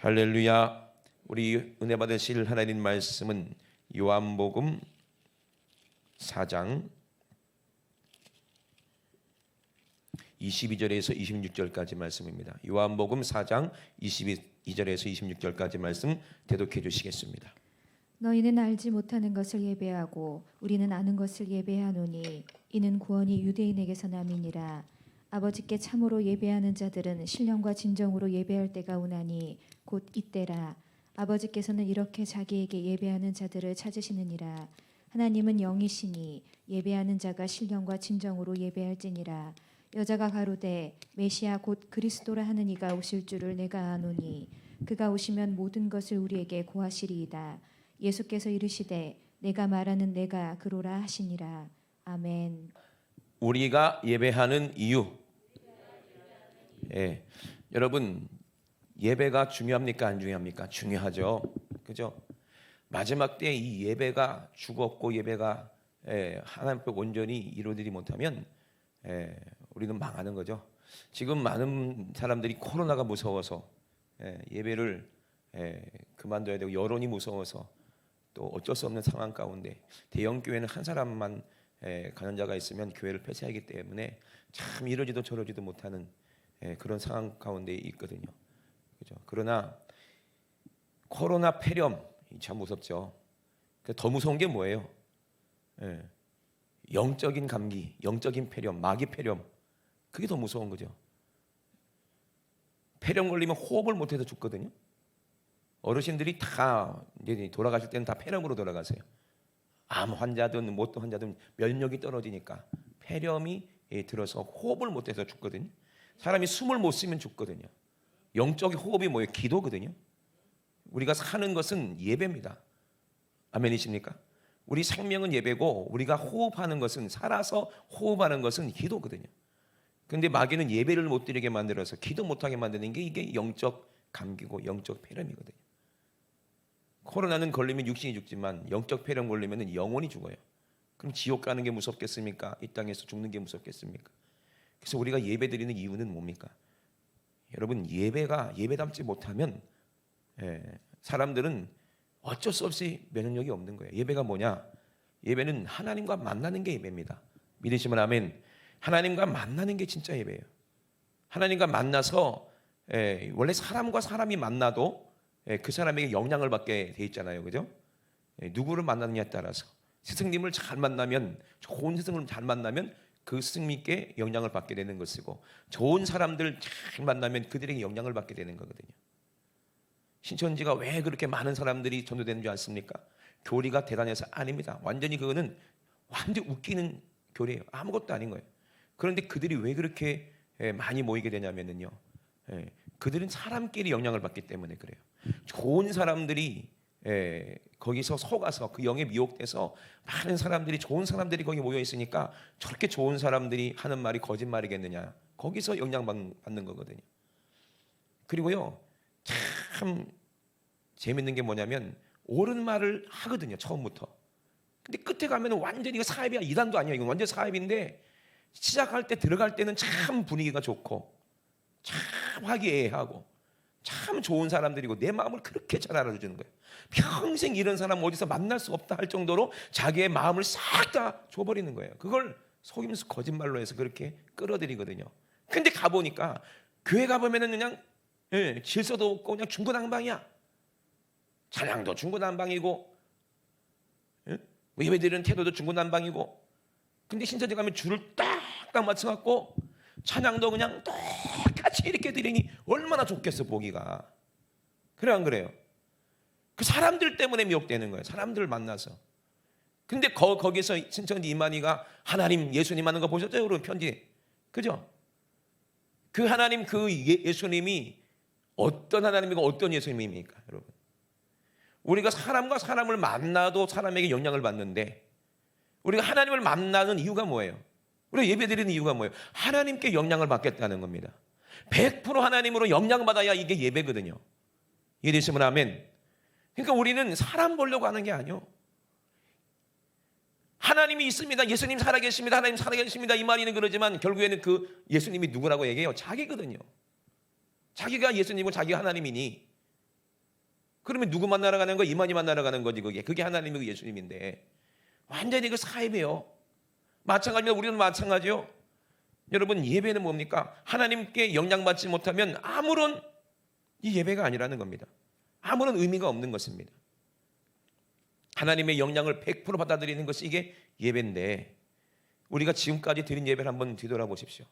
할렐루야. 우리 은혜 받으실 하나님 말씀은 요한복음 4장 22절에서 26절까지 말씀입니다. 요한복음 4장 22절에서 26절까지 말씀 대독해 주시겠습니다. 너희는 알지 못하는 것을 예배하고 우리는 아는 것을 예배하노니 이는 구원이 유대인에게서 남이니라. 아버지께 참으로 예배하는 자들은 신령과 진정으로 예배할 때가 오나니 곧 이때라. 아버지께서는 이렇게 자기에게 예배하는 자들을 찾으시느니라. 하나님은 영이시니 예배하는 자가 신령과 진정으로 예배할지니라. 여자가 가로되 메시아 곧 그리스도라 하는 이가 오실 줄을 내가 아노니 그가 오시면 모든 것을 우리에게 고하시리이다. 예수께서 이르시되 내가 말하는 내가 그로라 하시니라. 아멘. 우리가 예배하는 이유. 여러분, 예배가 중요합니까? 안 중요합니까? 중요하죠. 그죠? 마지막 때 이 예배가 죽었고 예배가 하나님 앞에 온전히 이루어지지 못하면 우리는 망하는 거죠. 지금 많은 사람들이 코로나가 무서워서 예배를 그만둬야 되고 여론이 무서워서 또 어쩔 수 없는 상황 가운데 대형 교회는 한 사람만 감염자가 있으면 교회를 폐쇄하기 때문에 참 이러지도 저러지도 못하는 그런 상황 가운데 있거든요. 그죠? 그러나 코로나 폐렴 참 무섭죠. 더 무서운 게 뭐예요? 영적인 감기, 영적인 폐렴, 마귀 폐렴, 그게 더 무서운 거죠. 폐렴 걸리면 호흡을 못해서 죽거든요. 어르신들이 다 이제 돌아가실 때는 다 폐렴으로 돌아가세요. 암 환자든 못도 환자든 면역이 떨어지니까 폐렴이 들어서 호흡을 못해서 죽거든요. 사람이 숨을 못 쉬면 죽거든요. 영적인 호흡이 뭐예요? 기도거든요. 우리가 사는 것은 예배입니다. 아멘이십니까? 우리 생명은 예배고 우리가 호흡하는 것은 살아서 호흡하는 것은 기도거든요. 그런데 마귀는 예배를 못 드리게 만들어서 기도 못하게 만드는 게 이게 영적 감기고 영적 폐렴이거든요. 코로나는 걸리면 육신이 죽지만 영적 폐렴 걸리면 영혼이 죽어요. 그럼 지옥 가는 게 무섭겠습니까? 이 땅에서 죽는 게 무섭겠습니까? 그래서 우리가 예배 드리는 이유는 뭡니까? 여러분, 예배가 예배답지 못하면 사람들은 어쩔 수 없이 면역력이 없는 거예요. 예배가 뭐냐? 예배는 하나님과 만나는 게 예배입니다. 믿으시면 아멘. 하나님과 만나는 게 진짜 예배예요. 하나님과 만나서 원래 사람과 사람이 만나도 그 사람에게 영향을 받게 돼 있잖아요. 그죠? 누구를 만나느냐에 따라서 스승님을 잘 만나면, 좋은 스승을 잘 만나면 그 스승님께 영향을 받게 되는 것이고, 좋은 사람들 잘 만나면 그들에게 영향을 받게 되는 거거든요. 신천지가 왜 그렇게 많은 사람들이 전도되는 줄 아십니까? 교리가 대단해서 아닙니다. 완전히 그거는 완전 웃기는 교리예요. 아무것도 아닌 거예요. 그런데 그들이 왜 그렇게 많이 모이게 되냐면요, 그들은 사람끼리 영향을 받기 때문에 그래요. 좋은 사람들이 거기서 속아서 그 영에 미혹돼서 많은 사람들이, 좋은 사람들이 거기 모여 있으니까 저렇게 좋은 사람들이 하는 말이 거짓말이겠느냐, 거기서 영향받는 거거든요. 그리고요, 참 재밌는 게 뭐냐면 옳은 말을 하거든요, 처음부터. 근데 끝에 가면 완전히 이거 사입이야. 이단도 아니야. 이건 완전 사입인데 시작할 때, 들어갈 때는 참 분위기가 좋고 참 화기애애하고 참 좋은 사람들이고 내 마음을 그렇게 잘 알아주는 거예요. 평생 이런 사람 어디서 만날 수 없다 할 정도로 자기의 마음을 싹 다 줘버리는 거예요. 그걸 속임수 거짓말로 해서 그렇게 끌어들이거든요. 근데 가보니까 교회 가보면은 그냥 질서도 없고 그냥 중구난방이야. 찬양도 중구난방이고 예배드리는 태도도 중구난방이고, 근데 신천지 가면 줄을 딱딱 맞춰갖고 찬양도 그냥 똑같이 이렇게 드리니 얼마나 좋겠어 보기가. 그래 안 그래요? 그 사람들 때문에 미혹되는 거예요. 사람들을 만나서. 근데 거기서 신천지 이만희가 하나님 예수님 하는 거 보셨죠? 여러분 편지. 그죠? 그 하나님, 그 예수님이 어떤 하나님이고 어떤 예수님입니까? 여러분, 우리가 사람과 사람을 만나도 사람에게 영향을 받는데 우리가 하나님을 만나는 이유가 뭐예요? 우리가 예배드리는 이유가 뭐예요? 하나님께 영향을 받겠다는 겁니다. 100% 하나님으로 영향받아야 이게 예배거든요. 이해되시면 아멘. 그러니까 우리는 사람 보려고 하는 게 아니요, 하나님이 있습니다, 예수님 살아계십니다, 하나님 살아계십니다, 이 말이는 그러지만 결국에는 그 예수님이 누구라고 얘기해요? 자기거든요. 자기가 예수님이고 자기가 하나님이니 그러면 누구 만나러 가는 거? 이만희 만나러 가는 거지. 그게 하나님이고 예수님인데 완전히 그 사입이에요. 마찬가지입니다. 우리는 마찬가지요. 여러분, 예배는 뭡니까? 하나님께 영향받지 못하면 아무런 이 예배가 아니라는 겁니다. 아무런 의미가 없는 것입니다. 하나님의 영향을 100% 받아들이는 것이 이게 예배인데, 우리가 지금까지 드린 예배를 한번 뒤돌아보십시오.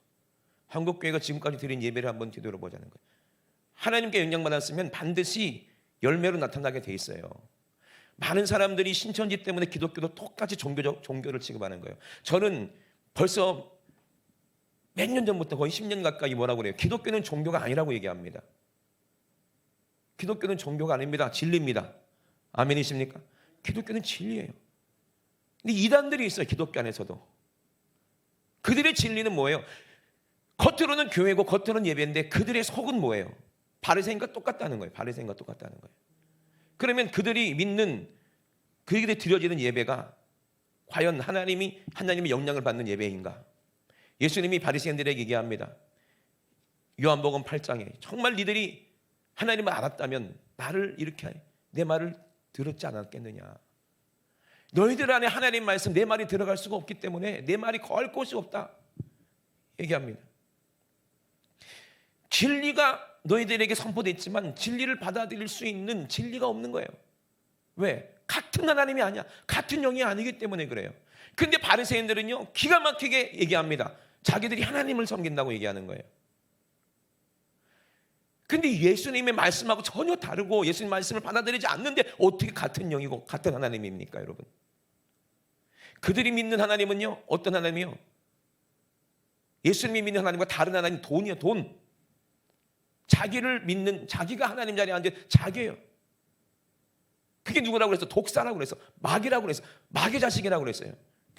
한국교회가 지금까지 드린 예배를 한번 뒤돌아보자는 거예요. 하나님께 영향받았으면 반드시 열매로 나타나게 돼 있어요. 많은 사람들이 신천지 때문에 기독교도 똑같이 종교를 취급하는 거예요. 저는 벌써 몇 년 전부터 거의 10년 가까이 뭐라고 그래요? 기독교는 종교가 아니라고 얘기합니다. 기독교는 종교가 아닙니다. 진리입니다. 아멘이십니까? 기독교는 진리예요. 근데 이단들이 있어요. 기독교 안에서도. 그들의 진리는 뭐예요? 겉으로는 교회고 겉으로는 예배인데 그들의 속은 뭐예요? 바리새인과 똑같다는 거예요. 바리새인과 똑같다는 거예요. 그러면 그들이 믿는, 그들이 드려지는 예배가 과연 하나님의 영향을 받는 예배인가? 예수님이 바리새인들에게 얘기합니다. 요한복음 8장에 정말 니들이 하나님을 알았다면 나를 이렇게 내 말을 들었지 않았겠느냐. 너희들 안에 하나님 말씀 내 말이 들어갈 수가 없기 때문에 내 말이 거할 곳이 없다 얘기합니다. 진리가 너희들에게 선포됐지만 진리를 받아들일 수 있는 진리가 없는 거예요. 왜? 같은 하나님이 아니야. 같은 영이 아니기 때문에 그래요. 근데 바리새인들은요 기가 막히게 얘기합니다. 자기들이 하나님을 섬긴다고 얘기하는 거예요. 근데 예수님의 말씀하고 전혀 다르고 예수님 말씀을 받아들이지 않는데 어떻게 같은 영이고 같은 하나님입니까, 여러분? 그들이 믿는 하나님은요 어떤 하나님이요? 예수님이 믿는 하나님과 다른 하나님, 돈이요, 돈. 자기를 믿는, 자기가 하나님 자리에 앉은 자기예요. 그게 누구라고 그랬어? 독사라고 그랬어. 마귀라고 그랬어. 마귀 자식이라고 그랬어요.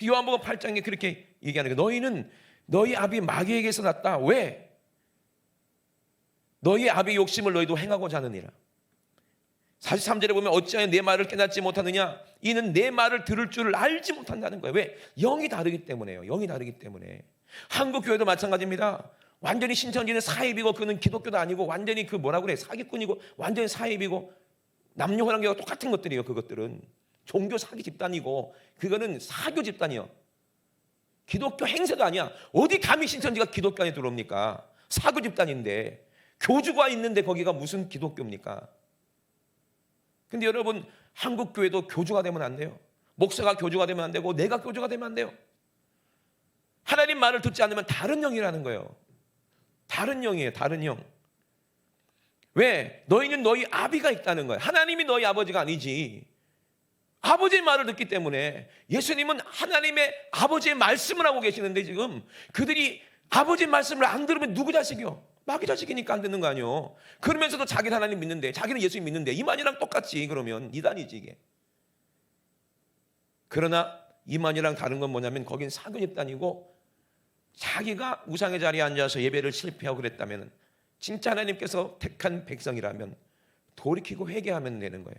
요한복음 8장에 그렇게 얘기하는 거예요. 너희는 너희 아비 마귀에게서 났다. 왜? 너희 아비 욕심을 너희도 행하고자 하느니라. 43절에 보면 어찌하여 내 말을 깨닫지 못하느냐? 이는 내 말을 들을 줄을 알지 못한다는 거예요. 왜? 영이 다르기 때문에요. 영이 다르기 때문에. 한국 교회도 마찬가지입니다. 완전히 신천지는 사입이고 그는 기독교도 아니고 완전히 그 뭐라고 그래? 사기꾼이고 완전히 사입이고 남녀 혼합교가 똑같은 것들이에요. 그것들은 종교 사기 집단이고 그거는 사교 집단이요. 기독교 행세도 아니야. 어디 감히 신천지가 기독교 안에 들어옵니까? 사교 집단인데 교주가 있는데 거기가 무슨 기독교입니까? 근데 여러분 한국 교회도 교주가 되면 안 돼요. 목사가 교주가 되면 안 되고 내가 교주가 되면 안 돼요. 하나님 말을 듣지 않으면 다른 영이라는 거예요. 다른 영이에요. 다른 영. 왜? 너희는 너희 아비가 있다는 거예요. 하나님이 너희 아버지가 아니지. 아버지의 말을 듣기 때문에 예수님은 하나님의 아버지의 말씀을 하고 계시는데 지금 그들이 아버지의 말씀을 안 들으면 누구 자식이요? 마귀 자식이니까 안 듣는 거 아니에요. 그러면서도 자기는 하나님 믿는데 자기는 예수님 믿는데 이만이랑 똑같지. 그러면 이단이지 이게. 그러나 이만이랑 다른 건 뭐냐면 거긴 사교 집단이고 자기가 우상의 자리에 앉아서 예배를 실패하고 그랬다면 진짜 하나님께서 택한 백성이라면 돌이키고 회개하면 되는 거예요.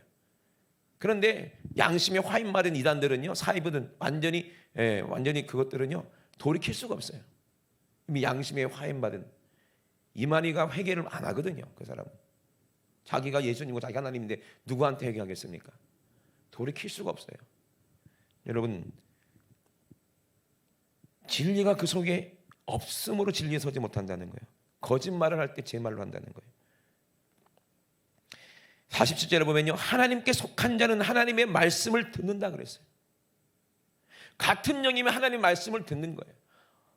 그런데 양심에 화인 마른 이단들은요, 사이브든 완전히 그것들은요 돌이킬 수가 없어요. 이미 양심에 화인 마른 이만희가 회개를 안 하거든요. 그 사람은 자기가 예수님이고 자기가 하나님인데 누구한테 회개하겠습니까? 돌이킬 수가 없어요. 여러분, 진리가 그 속에 없음으로 진리에 서지 못한다는 거예요. 거짓말을 할 때 제 말로 한다는 거예요. 47절에 보면요, 하나님께 속한 자는 하나님의 말씀을 듣는다 그랬어요. 같은 영이면 하나님 말씀을 듣는 거예요.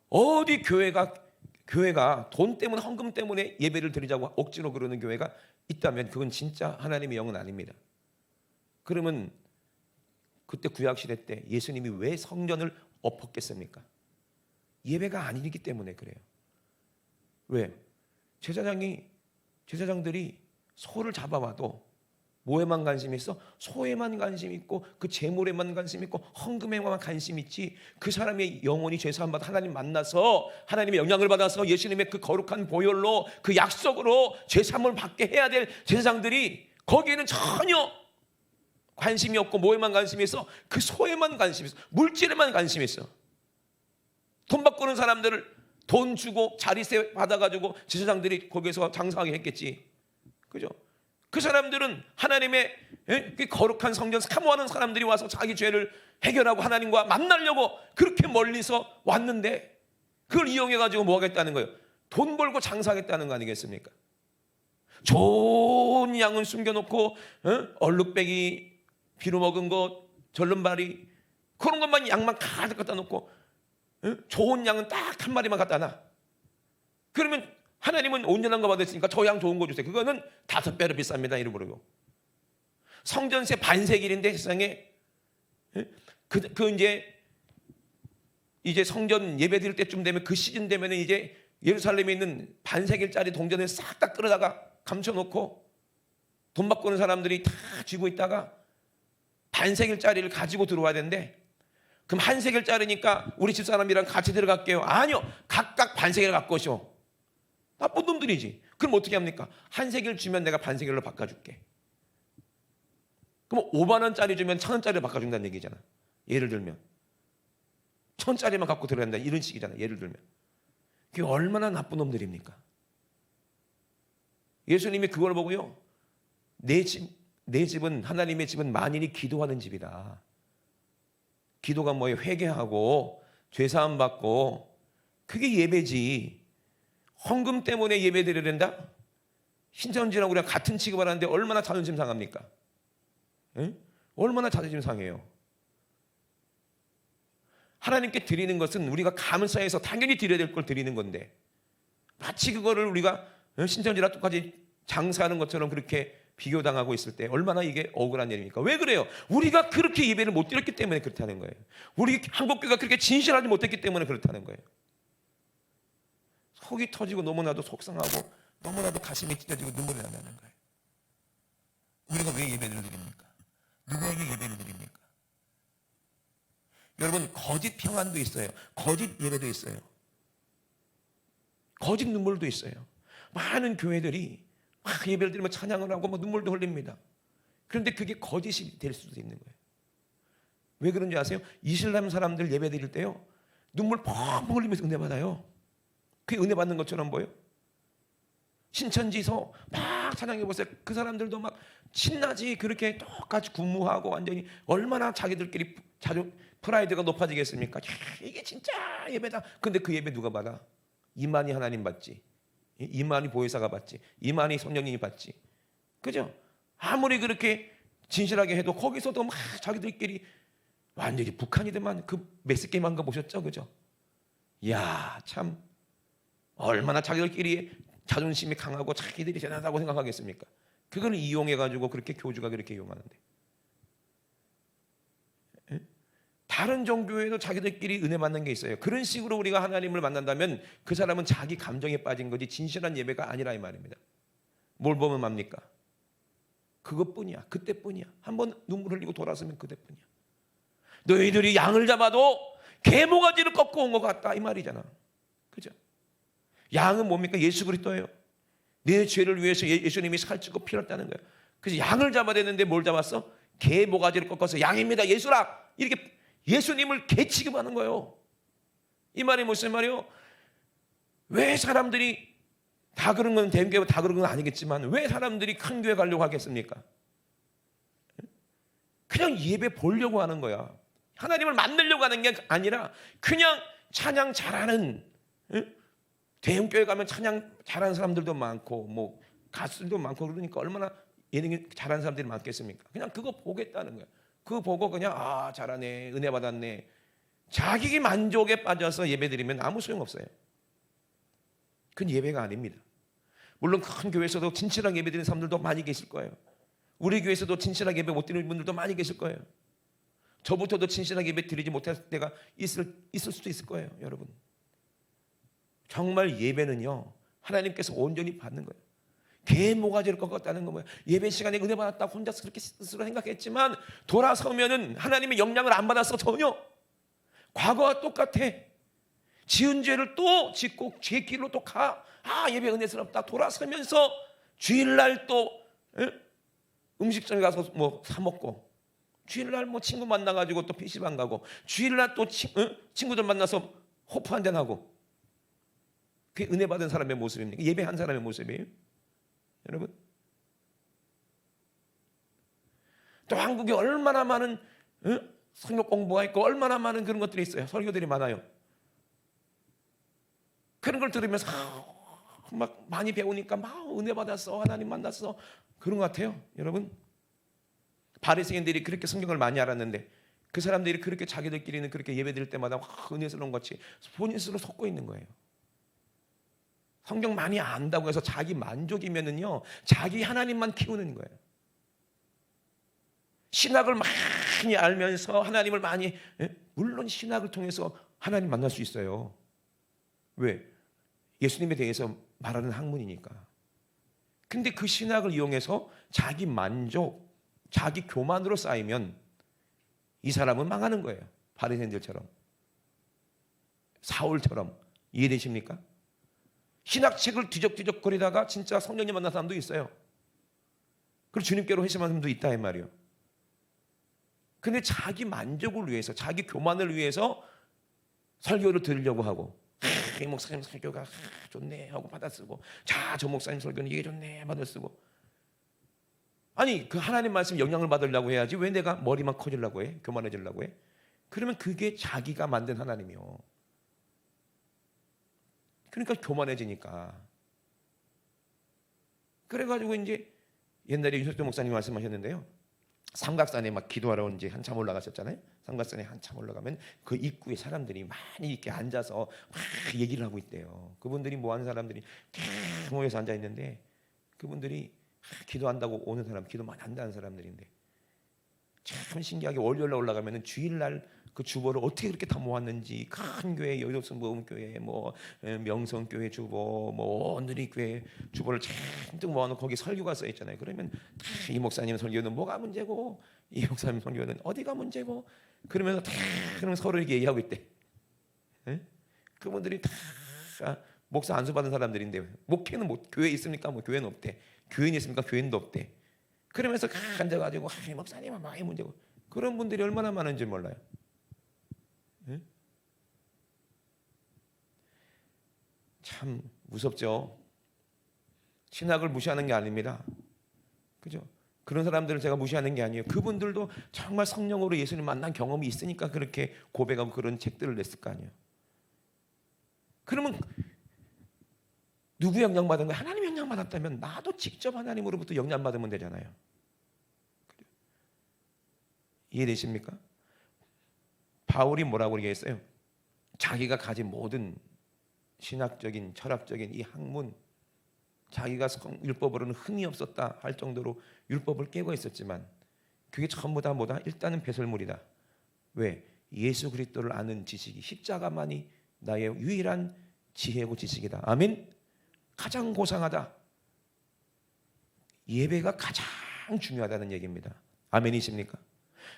어디 교회가 돈 때문에 헌금 때문에 예배를 드리자고 억지로 그러는 교회가 있다면 그건 진짜 하나님의 영은 아닙니다. 그러면 그때 구약시대 때 예수님이 왜 성전을 엎었겠습니까? 예배가 아니기 때문에 그래요. 왜? 제사장들이 소를 잡아와도 뭐에만 관심이 있어? 소에만 관심이 있고 그 제물에만 관심이 있고 헌금에만 관심이 있지 그 사람의 영혼이 죄사함 받아 하나님 만나서 하나님의 영향을 받아서 예수님의 그 거룩한 보혈로 그 약속으로 죄사함을 받게 해야 될 제사장들이 거기에는 전혀 관심이 없고 뭐에만 관심이 있어? 그 소에만 관심이 있어. 물질에만 관심이 있어. 돈 바꾸는 사람들을 돈 주고 자리세 받아가지고 제사장들이 거기서 장사하게 했겠지. 그죠? 그 사람들은 하나님의 그 거룩한 성전 사모하는 사람들이 와서 자기 죄를 해결하고 하나님과 만나려고 그렇게 멀리서 왔는데 그걸 이용해가지고 뭐 하겠다는 거예요? 돈 벌고 장사하겠다는 거 아니겠습니까? 좋은 양은 숨겨놓고 얼룩배기 비로먹은 것 절름발이 그런 것만 양만 가득 갖다 놓고 좋은 양은 딱 한 마리만 갖다 놔. 그러면 하나님은 온전한 거 받았으니까 저 양 좋은 거 주세요. 그거는 5배로 비쌉니다. 이러고 그러고 성전세 반세길인데 세상에 이제 성전 예배 드릴 때쯤 되면 그 시즌 되면 이제 예루살렘에 있는 반세길짜리 동전을 싹 다 끌어다가 감춰놓고 돈 받고 오는 사람들이 다 쥐고 있다가 반세길짜리를 가지고 들어와야 되는데 그럼 한 세겔짜리니까 우리 집사람이랑 같이 들어갈게요. 아니요. 각각 반세겔 갖고 오시오. 나쁜 놈들이지. 그럼 어떻게 합니까? 한 세겔 주면 내가 반세겔로 바꿔줄게. 그럼 5만 원짜리 주면 1,000원짜리로 바꿔준다는 얘기잖아. 예를 들면 1,000원짜리만 갖고 들어야 된다. 이런 식이잖아. 예를 들면 그게 얼마나 나쁜 놈들입니까? 예수님이 그걸 보고요. 내 집은 하나님의 집은 만인이 기도하는 집이다. 기도가 뭐예요? 회개하고 죄사함 받고 그게 예배지. 헌금 때문에 예배 드려야 된다? 신천지랑 우리가 같은 취급을 하는데 얼마나 자존심 상합니까? 응? 얼마나 자존심 상해요. 하나님께 드리는 것은 우리가 감사해서 당연히 드려야 될 걸 드리는 건데 마치 그거를 우리가 신천지랑 똑같이 장사하는 것처럼 그렇게 비교당하고 있을 때 얼마나 이게 억울한 일입니까? 왜 그래요? 우리가 그렇게 예배를 못 드렸기 때문에 그렇다는 거예요. 우리 한국교회가 그렇게 진실하지 못했기 때문에 그렇다는 거예요. 속이 터지고 너무나도 속상하고 너무나도 가슴이 찢어지고 눈물이 난다는 거예요. 우리가 왜 예배를 드립니까? 누구에게 예배를 드립니까? 여러분 거짓 평안도 있어요. 거짓 예배도 있어요. 거짓 눈물도 있어요. 많은 교회들이 막 예배를 드리면 찬양을 하고 막 눈물도 흘립니다. 그런데 그게 거짓이 될 수도 있는 거예요. 왜 그런지 아세요? 이슬람 사람들 예배 드릴 때요 눈물 펑펑 흘리면서 은혜 받아요. 그게 은혜 받는 것처럼 보여? 신천지서 막 찬양해 보세요. 그 사람들도 막 신나지. 그렇게 똑같이 군무하고 완전히 얼마나 자기들끼리 프라이드가 높아지겠습니까? 야, 이게 진짜 예배다. 근데 그 예배 누가 받아? 이만희 하나님 받지. 이만희 보혜사가 받지. 이만희 성령님이 받지. 그죠? 아무리 그렇게 진실하게 해도 거기서도 막 자기들끼리 완전히 북한이더만 그 메스게임 한 거 보셨죠? 그죠? 이야 참 얼마나 자기들끼리 자존심이 강하고 자기들이 대단하다고 생각하겠습니까? 그걸 이용해가지고 그렇게 교주가 그렇게 이용하는데 다른 종교에도 자기들끼리 은혜 받는 게 있어요. 그런 식으로 우리가 하나님을 만난다면 그 사람은 자기 감정에 빠진 거지 진실한 예배가 아니라 이 말입니다. 뭘 보면 맙니까? 그것뿐이야. 그때뿐이야. 한번 눈물 흘리고 돌아서면 그때뿐이야. 너희들이 양을 잡아도 개모가지를 꺾고 온 것 같다 이 말이잖아. 그죠? 양은 뭡니까? 예수 그리스도예요. 내 죄를 위해서 예수님이 살찌고 피를 흘렸다는 거예요. 그래서 양을 잡아야 되는데 뭘 잡았어? 개모가지를 꺾어서 양입니다 예수라 이렇게 예수님을 개 취급하는 거예요. 이 말이 무슨 말이에요? 왜 사람들이 다 그런 건 대교회 다 그런 건 아니겠지만 왜 사람들이 큰 교회 가려고 하겠습니까? 그냥 예배 보려고 하는 거야. 하나님을 만나려고 하는 게 아니라 그냥 찬양 잘하는 대형교회 가면 찬양 잘하는 사람들도 많고 뭐 가수들도 많고 그러니까 얼마나 예능이 잘하는 사람들이 많겠습니까? 그냥 그거 보겠다는 거야. 그거 보고 그냥 아 잘하네 은혜 받았네 자기 만족에 빠져서 예배드리면 아무 소용없어요. 그건 예배가 아닙니다. 물론 큰 교회에서도 진실하게 예배드리는 사람들도 많이 계실 거예요. 우리 교회에서도 진실하게 예배 못 드리는 분들도 많이 계실 거예요. 저부터도 진실하게 예배 드리지 못할 때가 있을 수도 있을 거예요. 여러분 정말 예배는요 하나님께서 온전히 받는 거예요. 개모가지를 꺾었다는 거 뭐야? 예배 시간에 은혜 받았다고 혼자 그렇게 스스로 생각했지만 돌아서면은 하나님의 영향을 안 받았어. 전혀 과거와 똑같아. 지은 죄를 또 짓고 죄 길로 또 가. 아 예배 은혜스럽다. 돌아서면서 주일날 또 음식점에 가서 뭐 사 먹고 주일날 뭐 친구 만나가지고 또 PC방 가고 주일날 또 친구들 만나서 호프 한잔 하고 그게 은혜 받은 사람의 모습입니까? 예배한 사람의 모습이에요? 여러분 또 한국에 얼마나 많은 성경 공부가 있고 얼마나 많은 그런 것들이 있어요. 설교들이 많아요. 그런 걸 들으면서 막 많이 배우니까 막 은혜 받았어, 하나님 만났어, 그런 것 같아요. 여러분, 바리새인들이 그렇게 성경을 많이 알았는데 그 사람들이 그렇게 자기들끼리는 그렇게 예배드릴 때마다 은혜스러운 것이 본인 스스로 속고 있는 거예요. 성경 많이 안다고 해서 자기 만족이면은요, 자기 하나님만 키우는 거예요. 신학을 많이 알면서 하나님을 많이, 물론 신학을 통해서 하나님 만날 수 있어요. 왜? 예수님에 대해서 말하는 학문이니까. 근데 그 신학을 이용해서 자기 만족, 자기 교만으로 쌓이면 이 사람은 망하는 거예요. 바리새인들처럼, 사울처럼. 이해되십니까? 신학책을 뒤적뒤적 거리다가 진짜 성령님 만난 사람도 있어요. 그리고 주님께로 회심한 사람도 있다 이 말이에요. 근데 자기 만족을 위해서, 자기 교만을 위해서 설교를 들으려고 하고, 이 목사님 설교가 좋네 하고 받아쓰고, 자, 저 목사님 설교는 이게 좋네 받아쓰고. 아니, 그 하나님 말씀 영향을 받으려고 해야지 왜 내가 머리만 커지려고 해? 교만해지려고 해? 그러면 그게 자기가 만든 하나님이요. 그러니까 교만해지니까. 그래가지고 이제 옛날에 윤석열 목사님 말씀하셨는데요, 삼각산에 막 기도하러 이제 한참 올라가셨잖아요. 삼각산에 한참 올라가면 그 입구에 사람들이 많이 이렇게 앉아서 막 얘기를 하고 있대요. 그분들이 뭐 하는 사람들이 쫙 모여서 앉아 있는데, 그분들이 기도한다고 오는 사람, 기도 많이 한다는 사람들인데, 참 신기하게 월요일날 올라가면은 주일날 그 주보를 어떻게 그렇게 다 모았는지, 큰 교회, 여의도 모음교회, 뭐 명성교회 주보, 뭐 오늘이 교회 주보를 잔뜩 모아놓고 거기 설교가 써 있잖아요. 그러면 이 목사님 설교는 뭐가 문제고, 이 목사님 설교는 어디가 문제고, 그러면서 다 그러면 서로 이렇게 얘기하고 있대. 그분들이 다 목사 안수 받은 사람들인데, 목회는 뭐 교회 있습니까? 뭐 교회는 없대. 교인이 있습니까? 교인도 없대. 그러면서 앉아가지고 목사님은 많이 문제고, 그런 분들이 얼마나 많은지 몰라요. 참 무섭죠. 신학을 무시하는 게 아닙니다. 그죠? 그런 사람들을 제가 무시하는 게 아니에요. 그분들도 정말 성령으로 예수님 만난 경험이 있으니까 그렇게 고백하고 그런 책들을 냈을 거 아니에요. 그러면 누구 영향 받은 거야? 하나님 영향 받았다면 나도 직접 하나님으로부터 영향 받으면 되잖아요. 이해되십니까? 바울이 뭐라고 얘기했어요? 자기가 가진 모든 신학적인, 철학적인 이 학문, 자기가 율법으로는 흥이 없었다 할 정도로 율법을 깨고 있었지만, 그게 전부 다 뭐다? 일단은 배설물이다. 왜? 예수 그리스도를 아는 지식이, 십자가만이 나의 유일한 지혜고 지식이다. 아멘. 가장 고상하다. 예배가 가장 중요하다는 얘기입니다. 아멘이십니까?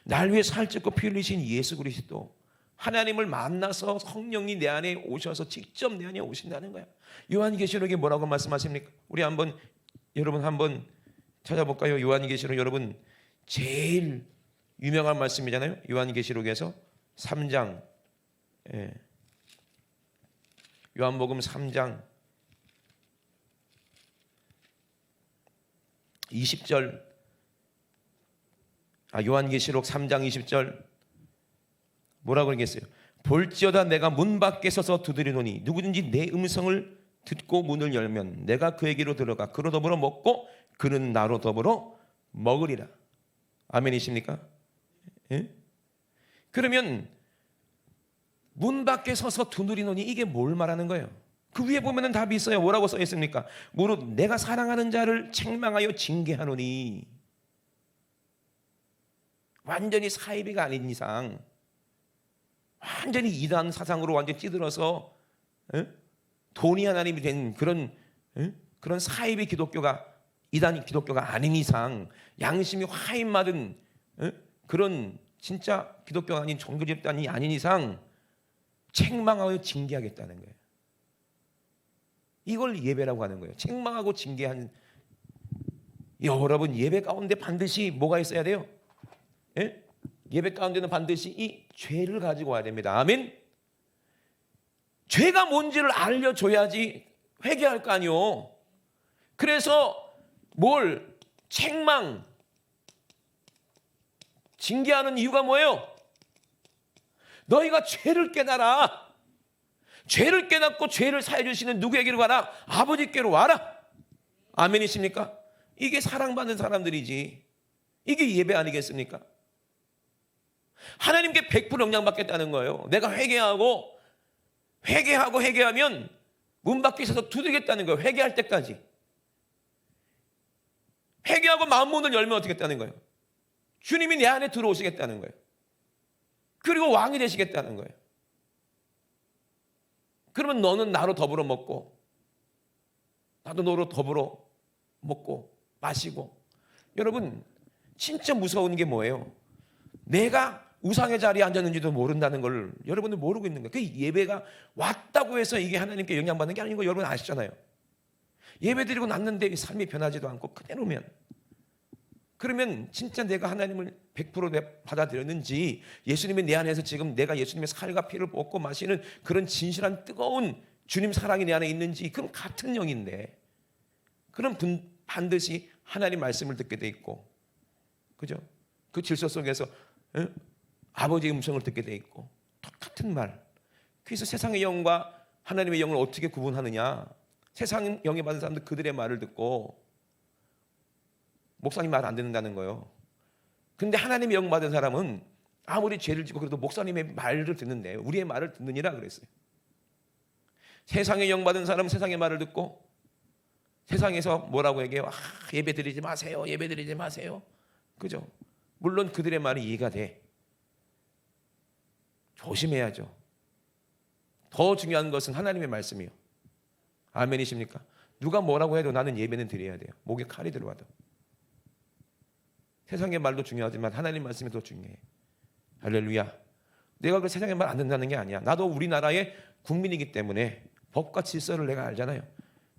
날 위해 살찌고 피 흘리신 예수 그리스도, 하나님을 만나서 성령이 내 안에 오셔서 직접 내 안에 오신다는 거야. 요한계시록에 뭐라고 말씀하십니까? 우리 여러분 한번 찾아볼까요? 요한계시록, 여러분 제일 유명한 말씀이잖아요. 요한계시록에서 3장, 요한복음 3장 20절, 요한계시록 3장 20절 뭐라고 그러겠어요? 볼지어다 내가 문 밖에 서서 두드리노니 누구든지 내 음성을 듣고 문을 열면 내가 그에게로 들어가 그로 더불어 먹고 그는 나로 더불어 먹으리라. 아멘이십니까? 예? 그러면 문 밖에 서서 두드리노니 이게 뭘 말하는 거예요? 그 위에 보면은 답이 있어요. 뭐라고 써 있습니까? 무릇 내가 사랑하는 자를 책망하여 징계하노니. 완전히 사이비가 아닌 이상, 완전히 이단 사상으로 완전히 찌들어서 돈이 하나님이 된 그런 사이비 기독교가, 이단 기독교가 아닌 이상, 양심이 화인 맞은 그런 진짜 기독교가 아닌 종교 집단이 아닌 이상 책망하여 징계하겠다는 거예요. 이걸 예배라고 하는 거예요. 책망하고 징계한. 여러분, 예배 가운데 반드시 뭐가 있어야 돼요? 예? 예배 가운데는 반드시 이 죄를 가지고 와야 됩니다. 아멘. 죄가 뭔지를 알려줘야지 회개할 거 아니요. 그래서 뭘 책망, 징계하는 이유가 뭐예요? 너희가 죄를 깨달아. 죄를 깨닫고 죄를 사해 주시는 누구에게로 가라? 아버지께로 와라. 아멘이십니까? 이게 사랑받는 사람들이지. 이게 예배 아니겠습니까? 하나님께 100% 영향받겠다는 거예요. 내가 회개하면 문 밖에 있어서 두드리겠다는 거예요. 회개할 때까지. 회개하고 마음문을 열면 어떻게 했다는 거예요? 주님이 내 안에 들어오시겠다는 거예요. 그리고 왕이 되시겠다는 거예요. 그러면 너는 나로 더불어 먹고 나도 너로 더불어 먹고 마시고. 여러분 진짜 무서운 게 뭐예요? 내가 우상의 자리에 앉았는지도 모른다는 걸 여러분들 모르고 있는 거예요. 그 예배가 왔다고 해서 이게 하나님께 영향받는 게 아닌 거 여러분 아시잖아요. 예배 드리고 났는데 삶이 변하지도 않고 그대로면, 그러면 진짜 내가 하나님을 100% 받아들였는지, 예수님이 내 안에서 지금 내가 예수님의 살과 피를 먹고 마시는 그런 진실한 뜨거운 주님 사랑이 내 안에 있는지, 그럼 같은 영인데 그럼 반드시 하나님 말씀을 듣게 돼 있고, 그죠? 그 질서 속에서 아버지의 음성을 듣게 돼 있고, 똑같은 말. 그래서 세상의 영과 하나님의 영을 어떻게 구분하느냐? 세상 영에 받은 사람들 그들의 말을 듣고 목사님 말 안 듣는다는 거예요. 근데 하나님의 영 받은 사람은 아무리 죄를 짓고 그래도 목사님의 말을 듣는데 우리의 말을 듣느니라 그랬어요. 세상의 영 받은 사람은 세상의 말을 듣고 세상에서 뭐라고 얘기해요? 예배 드리지 마세요. 예배 드리지 마세요. 그죠? 물론 그들의 말이 이해가 돼. 조심해야죠. 더 중요한 것은 하나님의 말씀이요. 아멘이십니까? 누가 뭐라고 해도 나는 예배는 드려야 돼요. 목에 칼이 들어와도. 세상의 말도 중요하지만 하나님 말씀이 더 중요해. 할렐루야. 내가 그 세상의 말 안 듣는다는 게 아니야. 나도 우리나라의 국민이기 때문에 법과 질서를 내가 알잖아요.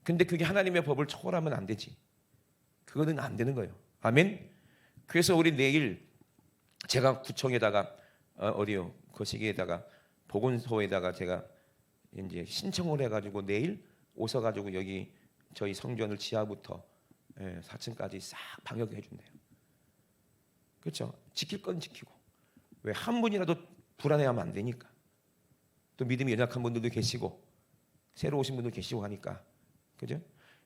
근데 그게 하나님의 법을 초월하면 안 되지. 그거는 안 되는 거예요. 아멘. 그래서 우리 내일 제가 구청에다가 어디요? 거시기에다가 보건소에다가 제가 이제 신청을 해가지고 내일 오셔가지고 여기 저희 성전을 지하부터 4층까지 싹 방역해 준대요. 그렇죠? 지킬 건 지키고. 왜 한 분이라도 불안해하면 안 되니까. 또 믿음이 연약한 분들도 계시고 새로 오신 분들 계시고 하니까. 그죠?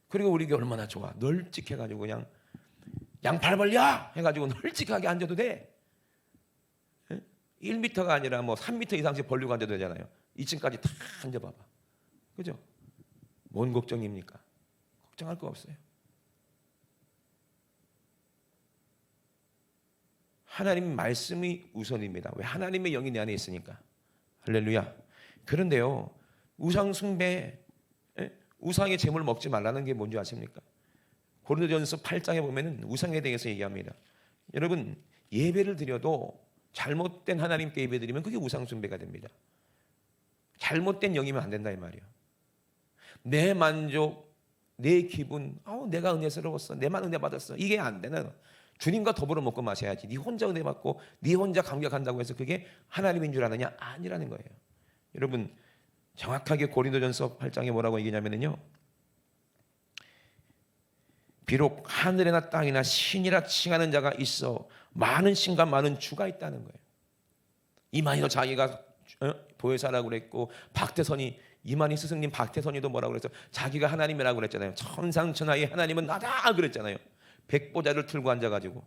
그리고 우리 게 얼마나 좋아. 널찍해가지고 그냥 양팔 벌려 해가지고 널찍하게 앉아도 돼. 1m가 아니라 뭐 3m 이상씩 벌리고 앉아도 되잖아요. 2층까지 다 앉아봐봐. 그죠? 뭔 걱정입니까? 걱정할 거 없어요. 하나님 말씀이 우선입니다. 왜? 하나님의 영이 내 안에 있으니까. 할렐루야. 그런데요, 우상 숭배, 우상의 재물 먹지 말라는 게 뭔지 아십니까? 고린도전서 8장에 보면은 우상에 대해서 얘기합니다. 여러분, 예배를 드려도 잘못된 하나님께 예배 드리면 그게 우상 숭배가 됩니다. 잘못된 영이면 안 된다 이 말이에요. 내 만족, 내 기분, 내가 은혜스러웠어, 내만 은혜 받았어, 이게 안 되는. 주님과 더불어 먹고 마셔야지. 네 혼자 은혜 받고 네 혼자 감격한다고 해서 그게 하나님인 줄 아느냐? 아니라는 거예요. 여러분, 정확하게 고린도전서 8장에 뭐라고 얘기냐면요, 비록 하늘이나 땅이나 신이라 칭하는 자가 있어 많은 신과 많은 주가 있다는 거예요. 이만희도 자기가 보혜사라고 그랬고, 박태선이, 이만희 스승님 박태선이도 뭐라고 그랬어? 자기가 하나님이라고 그랬잖아요. 천상천하의 하나님은 나다 그랬잖아요. 백보자를 틀고 앉아가지고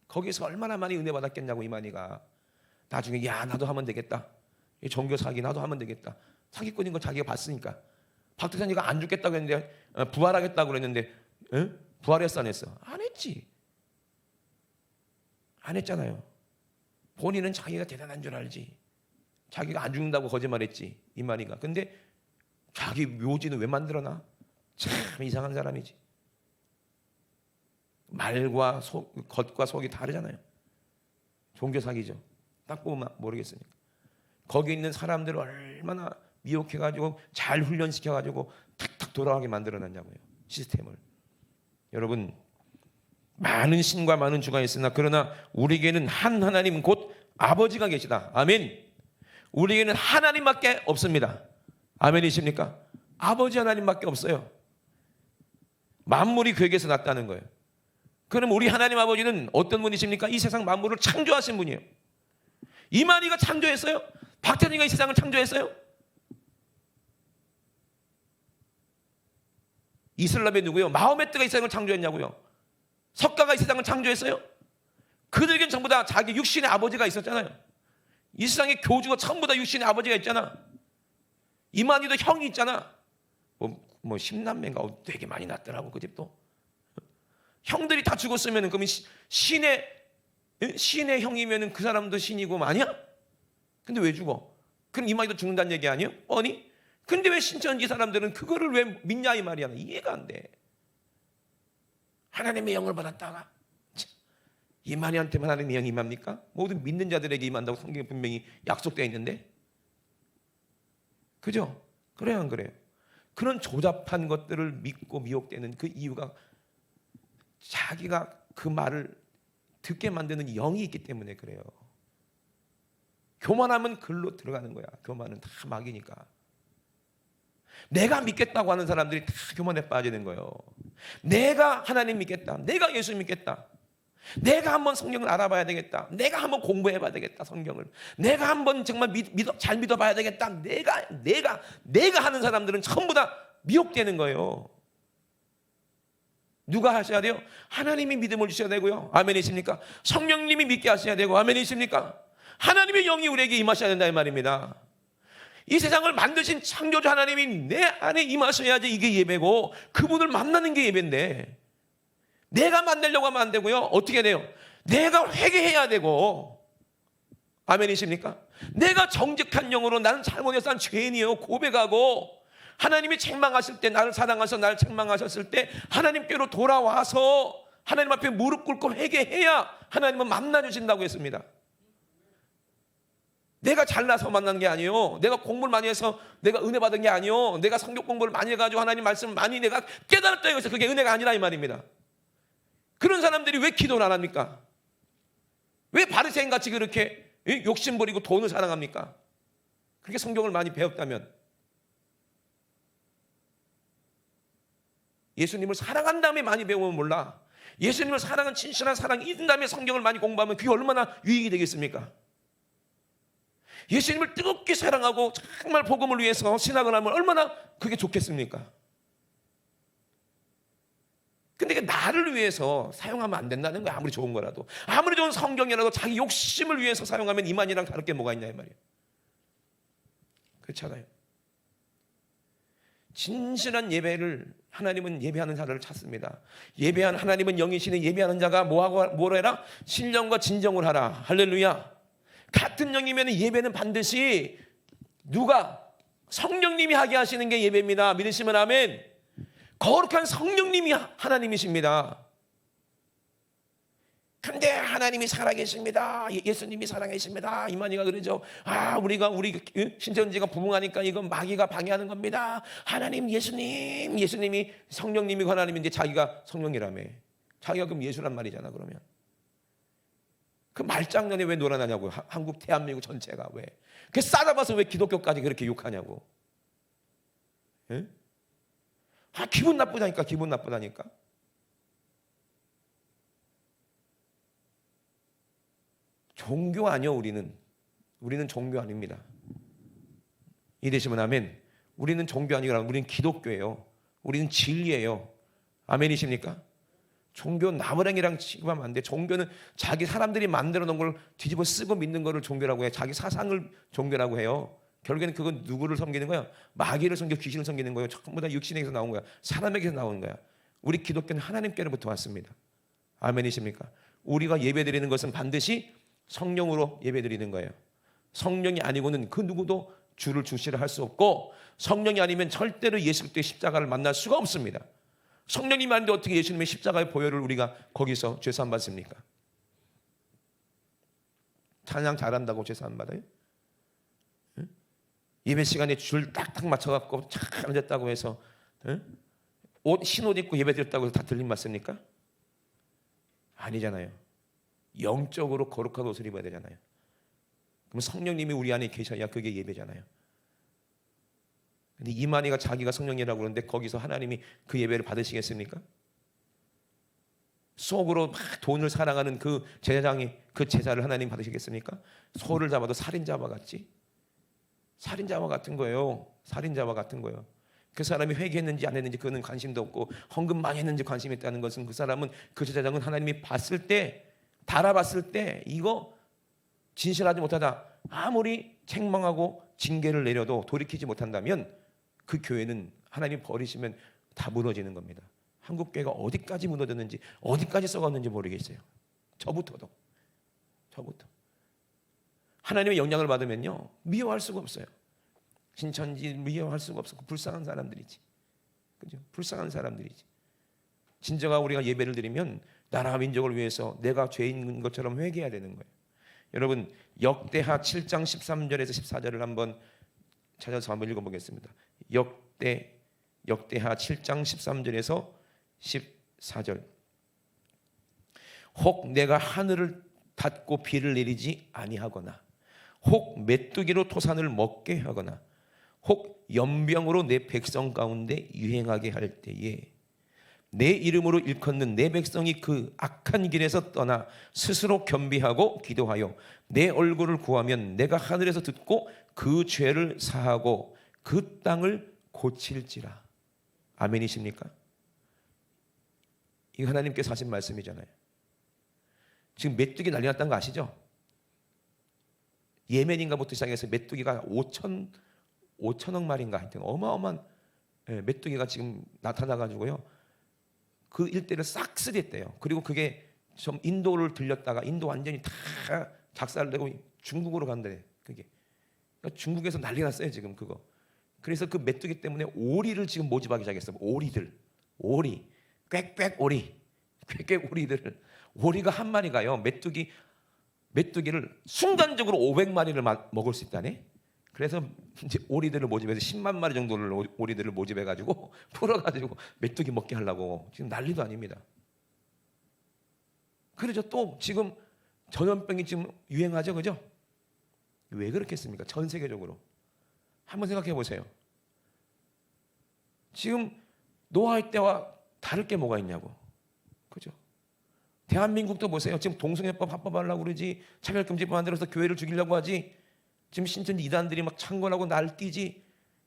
거기서 얼마나 많이 은혜 받았겠냐고. 이만희가 나중에 야 나도 하면 되겠다, 이 종교 사기 나도 하면 되겠다. 사기꾼인 거 자기가 봤으니까. 박태선이가 안 죽겠다고 했는데 부활하겠다고 그랬는데 부활했어 안 했어? 안 했지. 안 했잖아요. 본인은 자기가 대단한 줄 알지. 자기가 안 죽는다고 거짓말했지 이만희가. 근데 자기 묘지는 왜 만들어놔? 참 이상한 사람이지. 말과 겉과 속이 다르잖아요. 종교 사기죠. 딱 보면 모르겠습니까? 거기 있는 사람들을 얼마나 미혹해가지고 잘 훈련시켜가지고 탁탁 돌아가게 만들어놨냐고요. 시스템을. 여러분, 많은 신과 많은 주가 있으나 그러나 우리에게는 한 하나님 곧 아버지가 계시다. 아멘. 우리에게는 하나님밖에 없습니다. 아멘이십니까? 아버지 하나님밖에 없어요. 만물이 그에게서 났다는 거예요. 그럼 우리 하나님 아버지는 어떤 분이십니까? 이 세상 만물을 창조하신 분이에요. 이만희가 창조했어요? 박태준이가 이 세상을 창조했어요? 이슬람의 누구요? 마호메트가 이 세상을 창조했냐고요? 석가가 이 세상을 창조했어요? 그들에겐 전부 다 자기 육신의 아버지가 있었잖아요. 이 세상의 교주가 전부 다 육신의 아버지가 있잖아. 이만희도 형이 있잖아. 뭐 10남매인가 되게 많이 났더라고 그 집도. 형들이 다 죽었으면 그러면 신의 형이면 그 사람도 신이고 아니야? 근데 왜 죽어? 그럼 이만희도 죽는다는 얘기 아니에요? 뻔히? 근데 왜 신천지 사람들은 그거를 왜 믿냐 이 말이야. 이해가 안 돼. 하나님의 영을 받았다가 이만희한테만 하나님의 영이 임합니까? 모든 믿는 자들에게 임한다고 성경에 분명히 약속되어 있는데, 그죠? 그래요 안 그래요? 그런 조잡한 것들을 믿고 미혹되는 그 이유가 자기가 그 말을 듣게 만드는 영이 있기 때문에 그래요. 교만하면 글로 들어가는 거야. 교만은 다 막이니까. 내가 믿겠다고 하는 사람들이 다 교만에 빠지는 거예요. 내가 하나님 믿겠다. 내가 예수 믿겠다. 내가 한번 성경을 알아봐야 되겠다. 내가 한번 공부해봐야 되겠다. 성경을. 내가 한번 정말 잘 믿어봐야 되겠다. 내가 하는 사람들은 전부 다 미혹되는 거예요. 누가 하셔야 돼요? 하나님이 믿음을 주셔야 되고요. 아멘이십니까? 성령님이 믿게 하셔야 되고, 아멘이십니까? 하나님의 영이 우리에게 임하셔야 된다 이 말입니다. 이 세상을 만드신 창조주 하나님이 내 안에 임하셔야지 이게 예배고, 그분을 만나는 게 예배인데, 내가 만들려고 하면 안 되고요. 어떻게 돼요? 내가 회개해야 되고, 아멘이십니까? 내가 정직한 영으로 나는 잘못해서 난 죄인이에요 고백하고, 하나님이 책망하실 때, 나를 사랑하셔서 나를 책망하셨을 때 하나님께로 돌아와서 하나님 앞에 무릎 꿇고 회개해야 하나님은 만나주신다고 했습니다. 내가 잘나서 만나는 게 아니에요. 내가 공부를 많이 해서 내가 은혜 받은 게 아니에요. 내가 성경 공부를 많이 해가지고 하나님 말씀을 많이 내가 깨달았다 해서 그게 은혜가 아니라 이 말입니다. 그런 사람들이 왜 기도를 안 합니까? 왜 바리새인같이 그렇게 욕심 부리고 돈을 사랑합니까? 그렇게 성경을 많이 배웠다면, 예수님을 사랑한 다음에 많이 배우면 몰라. 예수님을 사랑한 진실한 사랑이 있는 다음에 성경을 많이 공부하면 그게 얼마나 유익이 되겠습니까? 예수님을 뜨겁게 사랑하고 정말 복음을 위해서 신학을 하면 얼마나 그게 좋겠습니까? 근데 이게 나를 위해서 사용하면 안 된다는 거야. 아무리 좋은 거라도, 아무리 좋은 성경이라도 자기 욕심을 위해서 사용하면 이만이랑 다를 게 뭐가 있냐 이 말이에요. 그렇잖아요. 진실한 예배를 하나님은 예배하는 자를 찾습니다. 예배한 하나님은 영이시니 예배하는 자가 뭐라 해라? 신령과 진정을 하라. 할렐루야. 같은 영이면 예배는 반드시 누가? 성령님이 하게 하시는 게 예배입니다. 믿으시면 아멘. 거룩한 성령님이 하나님이십니다. 근데 하나님이 살아계십니다. 예수님이 살아계십니다. 이만희가 그러죠. 우리 신천지가 부흥하니까 이건 마귀가 방해하는 겁니다. 하나님, 예수님이 성령님이고 하나님인데 자기가 성령이라며. 자기가 그럼 예수란 말이잖아. 그러면 그 말장난에 왜 놀아나냐고. 한국 대한민국 전체가 왜? 그 싸잡아서 왜 기독교까지 그렇게 욕하냐고. 예? 기분 나쁘다니까. 기분 나쁘다니까. 종교 아니요. 우리는 종교 아닙니다. 이해되시면 아멘. 우리는 종교 아니라 우리는 기독교예요. 우리는 진리예요. 아멘이십니까? 종교 나무랭이랑 취급하면 안 돼. 종교는 자기 사람들이 만들어 놓은 걸 뒤집어 쓰고 믿는 거를 종교라고 해요. 자기 사상을 종교라고 해요. 결국에는 그건 누구를 섬기는 거야? 마귀를 섬기고 귀신을 섬기는 거예요. 전부 다 육신에게서 나온 거야. 사람에게서 나오는 거야. 우리 기독교는 하나님께로부터 왔습니다. 아멘이십니까? 우리가 예배드리는 것은 반드시 성령으로 예배드리는 거예요. 성령이 아니고는 그 누구도 주를 주시라 할 수 없고, 성령이 아니면 절대로 예수 그리스도의 십자가를 만날 수가 없습니다. 성령님이 아닌데 어떻게 예수님의 십자가의 보혈을 우리가 거기서 죄 안 받습니까? 찬양 잘한다고 죄 안 받아요? 응? 예배 시간에 줄 딱딱 맞춰갖고 착 앉았다고 해서 흰옷 입고 예배 드렸다고 해서 다 들림 맞습니까? 아니잖아요. 영적으로 거룩한 옷을 입어야 되잖아요. 그럼 성령님이 우리 안에 계셔야 그게 예배잖아요. 근데 이만희가 자기가 성령이라고 그러는데 거기서 하나님이 그 예배를 받으시겠습니까? 속으로 막 돈을 사랑하는 그 제사장이 그 제사를 하나님 받으시겠습니까? 소를 잡아도 살인자와 같지. 살인자와 같은 거예요. 살인자와 같은 거예요. 그 사람이 회개했는지 안 했는지 그거는 관심도 없고 헌금 많이 했는지 관심이 있다는 것은 그 사람은 그 제사장은 하나님이 봤을 때 달아봤을 때 이거 진실하지 못하다. 아무리 책망하고 징계를 내려도 돌이키지 못한다면 그 교회는 하나님이 버리시면 다 무너지는 겁니다. 한국 교회가 어디까지 무너졌는지 어디까지 썩었는지 모르겠어요. 저부터 하나님의 영향을 받으면요 미워할 수가 없어요. 신천지 미워할 수가 없어. 불쌍한 사람들이지. 그죠? 불쌍한 사람들이지. 진정한 우리가 예배를 드리면 나라 민족을 위해서 내가 죄인 것처럼 회개해야 되는 거예요. 여러분 역대하 7장 13절에서 14절을 한번 찾아서 한번 읽어보겠습니다. 역대하 7장 13절에서 14절. 혹 내가 하늘을 닫고 비를 내리지 아니하거나 혹 메뚜기로 토산을 먹게 하거나 혹 연병으로 내 백성 가운데 유행하게 할 때에 내 이름으로 일컫는 내 백성이 그 악한 길에서 떠나 스스로 겸비하고 기도하여 내 얼굴을 구하면 내가 하늘에서 듣고 그 죄를 사하고 그 땅을 고칠지라. 아멘이십니까? 이거 하나님께서 하신 말씀이잖아요. 지금 메뚜기 난리 났다는 거 아시죠? 예멘인가부터 시작해서 메뚜기가 5천억 마리인가 하여튼 어마어마한 메뚜기가 지금 나타나가지고요. 그 일대를 싹 쓸었대요. 그리고 그게 좀 인도를 들렸다가 인도 완전히 다 작살내고 중국으로 간대. 그게 그러니까 중국에서 난리 났어요 지금 그거. 그래서 그 메뚜기 때문에 오리를 지금 모집하기 시작했어요. 오리, 꽥꽥 오리, 꽥꽥 오리들을. 오리가 한 마리가요 메뚜기를 순간적으로 500마리를 먹을 수 있다네. 그래서 이제 오리들을 모집해서 10만 마리 정도를 오리들을 모집해가지고 풀어가지고 메뚜기 먹게 하려고 지금 난리도 아닙니다. 그러죠. 또 지금 전염병이 지금 유행하죠, 그죠? 왜 그렇겠습니까? 전 세계적으로 한번 생각해 보세요. 지금 노아의 때와 다를 게 뭐가 있냐고, 그죠? 대한민국도 보세요. 지금 동성애법 합법하려고 그러지, 차별금지법 만들어서 교회를 죽이려고 하지. 지금 신천지 이단들이 막 창궐하고 날뛰지.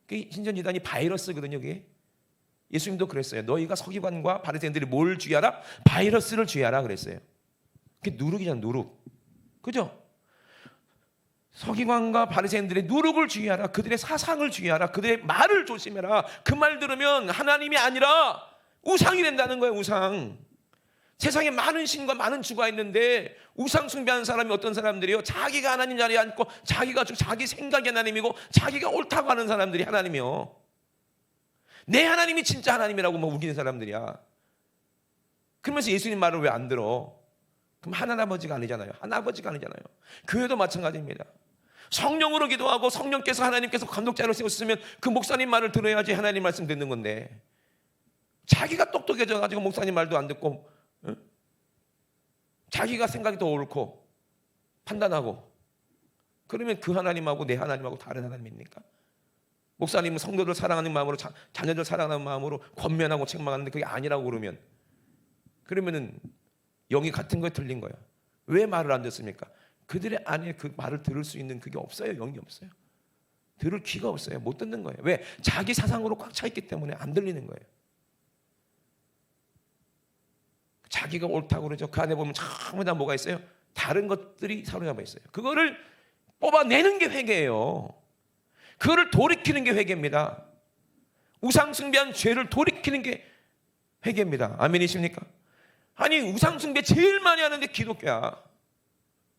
신천지 이단이 바이러스거든요. 그게 예수님도 그랬어요. 너희가 서기관과 바리새인들이 뭘 주의하라? 바이러스를 주의하라 그랬어요. 그게 누룩이잖아, 누룩. 그죠? 서기관과 바리새인들의 누룩을 주의하라. 그들의 사상을 주의하라. 그들의 말을 조심해라. 그 말 들으면 하나님이 아니라 우상이 된다는 거예요. 우상. 세상에 많은 신과 많은 주가 있는데 우상 숭배하는 사람이 어떤 사람들이요? 자기가 하나님 자리에 앉고 자기가 자기 생각이 하나님이고 자기가 옳다고 하는 사람들이 하나님이요. 내 하나님이 진짜 하나님이라고 막 우기는 사람들이야. 그러면서 예수님 말을 왜 안 들어? 그럼 하나아버지가 아니잖아요. 하나아버지가 아니잖아요. 교회도 마찬가지입니다. 성령으로 기도하고 성령께서 하나님께서 감독자를 세우셨으면 그 목사님 말을 들어야지 하나님 말씀 듣는 건데 자기가 똑똑해져가지고 목사님 말도 안 듣고 자기가 생각이 더 옳고 판단하고 그러면 그 하나님하고 내 하나님하고 다른 하나님입니까? 목사님은 성도들 사랑하는 마음으로 자녀들 사랑하는 마음으로 권면하고 책망하는데 그게 아니라고 그러면은 영이 같은 거에 틀린 거야. 왜 말을 안 듣습니까? 그들의 안에 그 말을 들을 수 있는 그게 없어요. 영이 없어요. 들을 귀가 없어요. 못 듣는 거예요. 왜? 자기 사상으로 꽉 차 있기 때문에 안 들리는 거예요. 자기가 옳다고 그러죠. 그 안에 보면 전부 다 뭐가 있어요? 다른 것들이 사로잡아 있어요. 그거를 뽑아내는 게 회개예요. 그거를 돌이키는 게 회개입니다. 우상 숭배한 죄를 돌이키는 게 회개입니다. 아멘이십니까? 아니 우상 숭배 제일 많이 하는데 기독교야.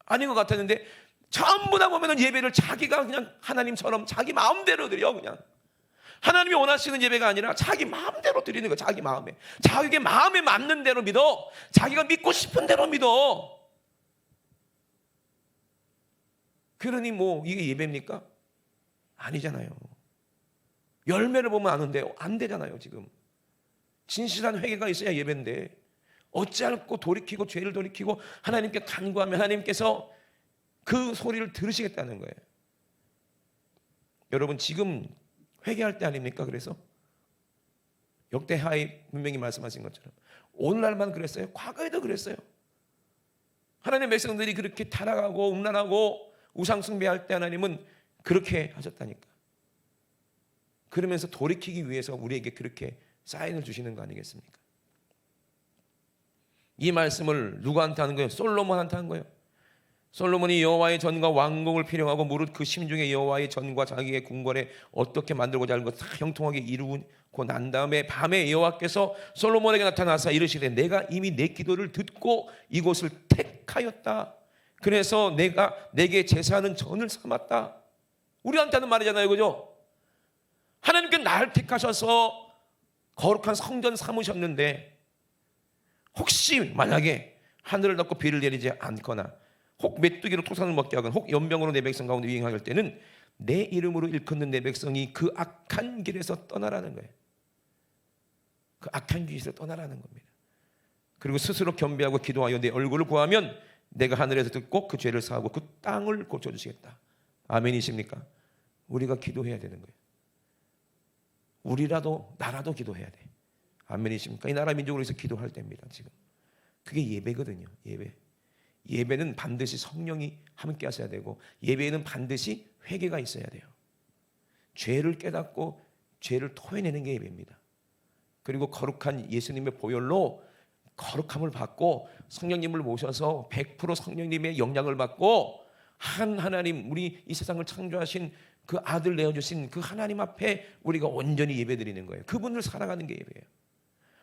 아닌 것 같았는데 전부 다 보면은 예배를 자기가 그냥 하나님처럼 자기 마음대로 드려. 그냥 하나님이 원하시는 예배가 아니라 자기 마음대로 드리는 거야. 자기 마음에. 자기 마음에 맞는 대로 믿어. 자기가 믿고 싶은 대로 믿어. 그러니 뭐 이게 예배입니까? 아니잖아요. 열매를 보면 아는데 안 되잖아요. 지금 진실한 회개가 있어야 예배인데 어찌할꼬 돌이키고 죄를 돌이키고 하나님께 간구하면 하나님께서 그 소리를 들으시겠다는 거예요. 여러분 지금 회개할 때 아닙니까? 그래서 역대하에 분명히 말씀하신 것처럼 오늘날만 그랬어요? 과거에도 그랬어요. 하나님의 백성들이 그렇게 타락하고 음란하고 우상 숭배할 때 하나님은 그렇게 하셨다니까. 그러면서 돌이키기 위해서 우리에게 그렇게 사인을 주시는 거 아니겠습니까? 이 말씀을 누구한테 하는 거예요? 솔로몬한테 한 거예요. 솔로몬이 여호와의 전과 왕궁을 필요하고 무릇 그 심중에 여호와의 전과 자기의 궁궐에 어떻게 만들고자 하는 것 다 형통하게 이루고 난 다음에 밤에 여호와께서 솔로몬에게 나타나사 이르시되 내가 이미 내 기도를 듣고 이곳을 택하였다. 그래서 내가 내게 제사하는 전을 삼았다. 우리한테 하는 말이잖아요, 그죠? 하나님께 날 택하셔서 거룩한 성전 삼으셨는데 혹시 만약에 하늘을 덮고 비를 내리지 않거나 혹 메뚜기로 토산을 먹게 하거나 혹 연병으로 내 백성 가운데 유행할 때는 내 이름으로 일컫는 내 백성이 그 악한 길에서 떠나라는 거예요. 그 악한 길에서 떠나라는 겁니다. 그리고 스스로 겸비하고 기도하여 내 얼굴을 구하면 내가 하늘에서 듣고 그 죄를 사하고 그 땅을 고쳐주시겠다. 아멘이십니까? 우리가 기도해야 되는 거예요. 우리라도 나라도 기도해야 돼. 아멘이십니까? 이 나라 민족으로 해서 기도할 때입니다. 지금 그게 예배거든요. 예배는 반드시 성령이 함께 하셔야 되고 예배에는 반드시 회개가 있어야 돼요. 죄를 깨닫고 죄를 토해내는 게 예배입니다. 그리고 거룩한 예수님의 보혈로 거룩함을 받고 성령님을 모셔서 100% 성령님의 영향을 받고 한 하나님, 우리 이 세상을 창조하신 그 아들 내어주신 그 하나님 앞에 우리가 온전히 예배드리는 거예요. 그분을 사랑하는 게 예배예요.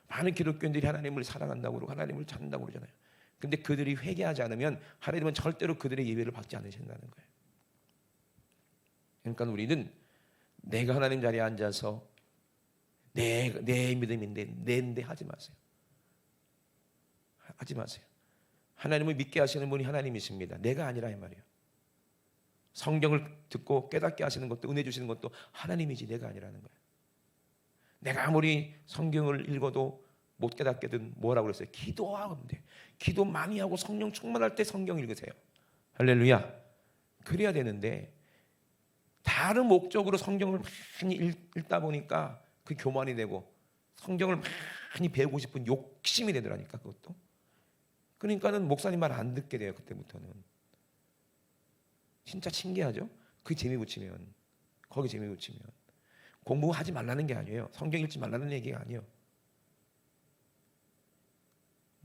많은 기독교인들이 하나님을 사랑한다고 그러고 하나님을 찾는다고 그러잖아요. 근데 그들이 회개하지 않으면 하나님은 절대로 그들의 예배를 받지 않으신다는 거예요. 그러니까 우리는 내가 하나님 자리에 앉아서 내 믿음인데 내인데 하지 마세요. 하지 마세요. 하나님을 믿게 하시는 분이 하나님이십니다. 내가 아니라 이 말이에요. 성경을 듣고 깨닫게 하시는 것도 은혜 주시는 것도 하나님이지 내가 아니라는 거예요. 내가 아무리 성경을 읽어도 못 깨닫게든 뭐라고 그랬어요? 기도하면 돼. 기도 많이 하고 성령 충만할 때 성경 읽으세요. 할렐루야. 그래야 되는데 다른 목적으로 성경을 많이 읽다 보니까 그 교만이 되고 성경을 많이 배우고 싶은 욕심이 되더라니까 그것도. 그러니까는 목사님 말 안 듣게 돼요. 그때부터는. 진짜 신기하죠? 그 재미 붙이면 거기 재미 붙이면 공부하지 말라는 게 아니에요. 성경 읽지 말라는 얘기가 아니에요.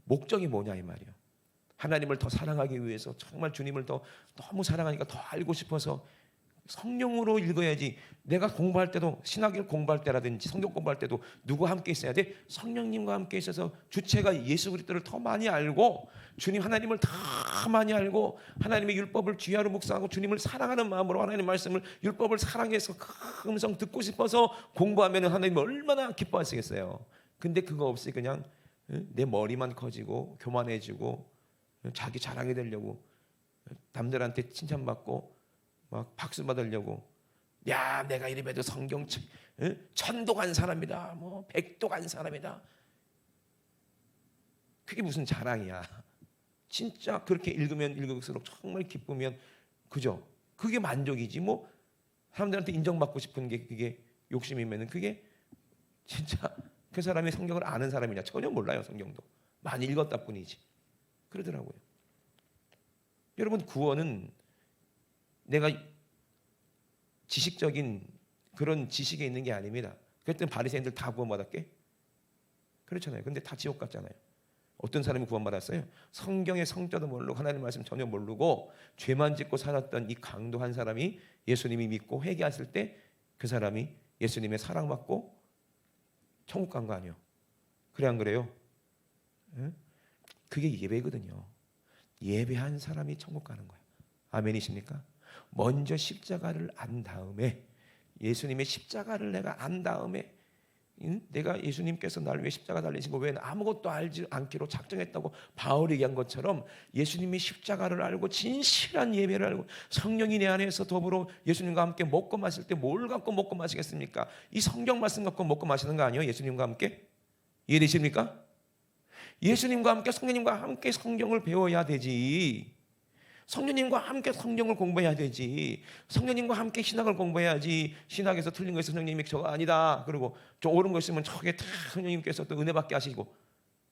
목적이 뭐냐 이 말이에요. 하나님을 더 사랑하기 위해서 정말 주님을 더 너무 사랑하니까 더 알고 싶어서 성령으로 읽어야지. 내가 공부할 때도 신학을 공부할 때라든지 성경 공부할 때도 누구와 함께 있어야 돼? 성령님과 함께 있어서 주체가 예수 그리스도를 더 많이 알고 주님 하나님을 더 많이 알고 하나님의 율법을 귀하로 묵상하고 주님을 사랑하는 마음으로 하나님 말씀을 율법을 사랑해서 그 음성 듣고 싶어서 공부하면 하나님 얼마나 기뻐하시겠어요. 근데 그거 없이 그냥 내 머리만 커지고 교만해지고 자기 자랑이 되려고 남들한테 칭찬받고 막 박수 받으려고 야 내가 이래봬도 성경 천도 간 사람이다 뭐 백도 간 사람이다. 그게 무슨 자랑이야. 진짜 그렇게 읽으면 읽을수록 정말 기쁘면 그죠? 그게 만족이지. 뭐 사람들한테 인정받고 싶은 게 그게 욕심이면은 그게 진짜 그 사람이 성경을 아는 사람이냐? 전혀 몰라요. 성경도 많이 읽었다 뿐이지. 그러더라고요. 여러분 구원은 내가 지식적인 그런 지식에 있는 게 아닙니다. 그랬더니 바리새인들 다 구원받았게? 그렇잖아요. 근데 다 지옥 갔잖아요. 어떤 사람이 구원받았어요? 성경의 성자도 모르고 하나님 말씀 전혀 모르고 죄만 짓고 살았던 이 강도한 사람이 예수님이 믿고 회개했을 때 그 사람이 예수님의 사랑받고 천국 간 거 아니에요? 그래 안 그래요? 그게 예배거든요. 예배한 사람이 천국 가는 거예요. 아멘이십니까? 먼저 십자가를 안 다음에 예수님의 십자가를 내가 안 다음에 내가 예수님께서 나를 위해 십자가 달리신 거 외에는 아무것도 알지 않기로 작정했다고 바울이 얘기한 것처럼 예수님이 십자가를 알고 진실한 예배를 알고 성령이 내 안에서 더불어 예수님과 함께 먹고 마실 때 뭘 갖고 먹고 마시겠습니까? 이 성경 말씀 갖고 먹고 마시는 거 아니에요? 예수님과 함께? 이해되십니까? 예수님과 함께 성령님과 함께 성경을 배워야 되지. 성령님과 함께 성경을 공부해야 되지. 성령님과 함께 신학을 공부해야지. 신학에서 틀린 거 있으면 성령님이 저거 아니다. 그리고 저 옳은 거 있으면 저게 다 성령님께서 또 은혜 받게 하시고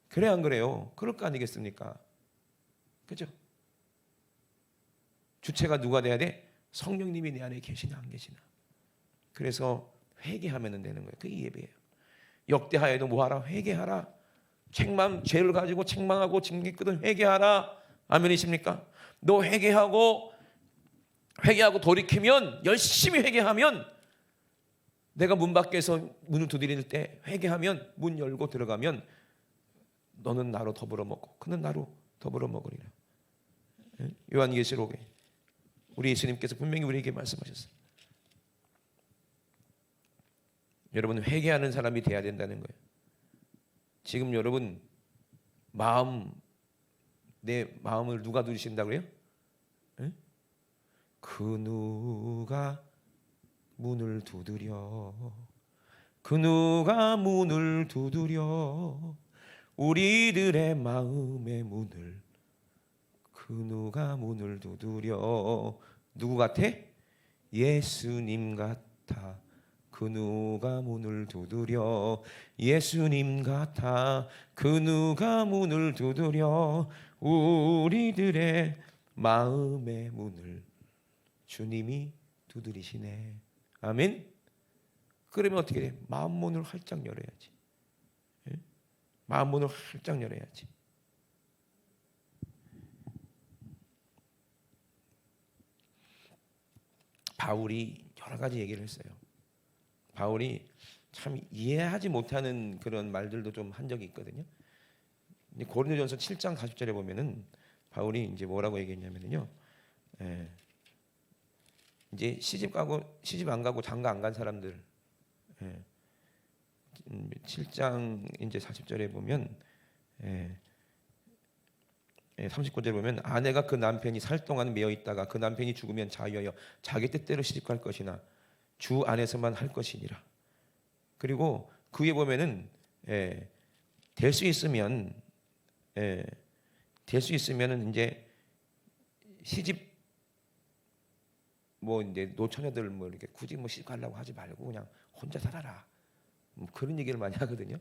그래 안 그래요? 그럴 거 아니겠습니까? 그죠? 주체가 누가 돼야 돼? 성령님이 내 안에 계시나 안 계시나. 그래서 회개하면 되는 거예요. 그게 예배예요. 역대하에도 뭐하라? 회개하라. 죄를 가지고 책망하고 징계거든 회개하라. 아멘이십니까? 너 회개하고 돌이키면, 열심히 회개하면, 내가 문 밖에서 문을 두드릴 때 회개하면, 문 열고 들어가면 너는 나로 더불어 먹고 그는 나로 더불어 먹으리라. 요한계시록에 우리 예수님께서 분명히 우리에게 말씀하셨어요. 여러분, 회개하는 사람이 돼야 된다는 거예요. 지금 여러분 내 마음을 누가 누리신다고요? 그 누가 문을 두드려, 그 누가 문을 두드려, 우리들의 마음의 문을, 그 누가 문을 두드려. 누구 같아? 예수님 같아. 그 누가 문을 두드려, 예수님 같아. 그 누가 문을 두드려, 우리들의 마음의 문을 주님이 두드리시네. 아멘. 그러면 어떻게 돼? 마음 문을 활짝 열어야지. 마음 문을 활짝 열어야지. 바울이 여러 가지 얘기를 했어요. 바울이 참 이해하지 못하는 그런 말들도 좀 한 적이 있거든요. 고린도전서 7장 40절에 보면은 바울이 이제 뭐라고 얘기했냐면요. 이제 시집 안 가고 장가 안 간 사람들. 7장 이제 40절에 보면 39절에 보면 아내가 그 남편이 살 동안 매여 있다가 그 남편이 죽으면 자유하여 자기 뜻대로 시집갈 것이나 주 안에서만 할 것이니라. 그리고 그 위에 보면은 될 수 있으면은 이제 시집 뭐 이제 노처녀들 뭐 이렇게 굳이 뭐 시집 가려고 하지 말고 그냥 혼자 살아라. 뭐 그런 얘기를 많이 하거든요.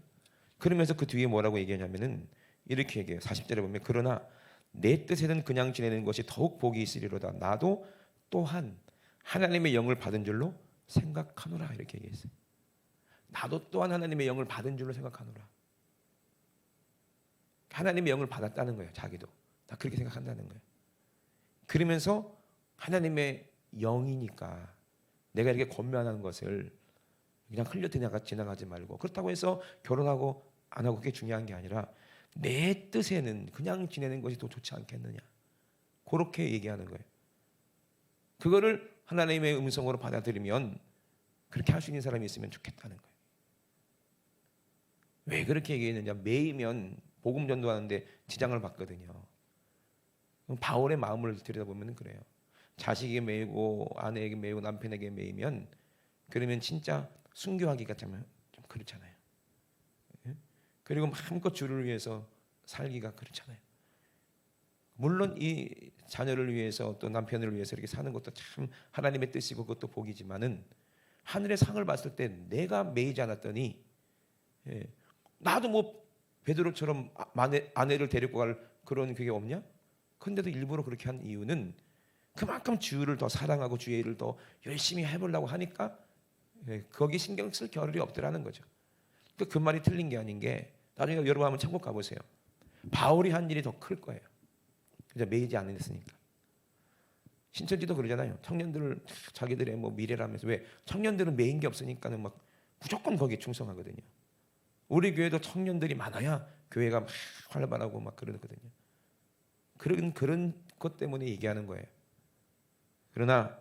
그러면서 그 뒤에 뭐라고 얘기하냐면은 이렇게 얘기해요. 40절에 보면 그러나 내 뜻에는 그냥 지내는 것이 더욱 복이 있으리로다. 나도 또한 하나님의 영을 받은 줄로 생각하노라. 이렇게 얘기했어요. 나도 또한 하나님의 영을 받은 줄로 생각하노라. 하나님의 영을 받았다는 거예요. 자기도 다 그렇게 생각한다는 거예요. 그러면서 하나님의 영이니까 내가 이렇게 권면하는 것을 그냥 흘려 지나가지 말고, 그렇다고 해서 결혼하고 안 하고 그게 중요한 게 아니라 내 뜻에는 그냥 지내는 것이 더 좋지 않겠느냐, 그렇게 얘기하는 거예요. 그거를 하나님의 음성으로 받아들이면 그렇게 할 수 있는 사람이 있으면 좋겠다는 거예요. 왜 그렇게 얘기했느냐, 매이면 복음 전도하는데 지장을 받거든요. 바울의 마음을 들여다보면 그래요. 자식에게 매이고 아내에게 매이고 남편에게 매이면 그러면 진짜 순교하기가 좀 그렇잖아요. 그리고 마음껏 주를 위해서 살기가 그렇잖아요. 물론 이 자녀를 위해서 또 남편을 위해서 이렇게 사는 것도 참 하나님의 뜻이고 그것도 복이지만은 하늘의 상을 봤을 때 내가 매이지 않았더니 나도 뭐 베드로처럼 아내를 데리고 갈 그런 그게 없냐? 근데도 일부러 그렇게 한 이유는 그만큼 주를 더 사랑하고 주의 일을 더 열심히 해보려고 하니까 거기 신경 쓸 겨를이 없더라는 거죠. 그 말이 틀린 게 아닌 게, 나중에 여러분 한번 천국 가보세요. 바울이 한 일이 더 클 거예요. 그냥 매이지 않았으니까. 신천지도 그러잖아요. 청년들을 자기들의 뭐 미래라면서, 왜 청년들은 매인 게 없으니까는 막 무조건 거기에 충성하거든요. 우리 교회도 청년들이 많아야 교회가 막 활발하고 막 그러거든요. 그런 것 때문에 얘기하는 거예요. 그러나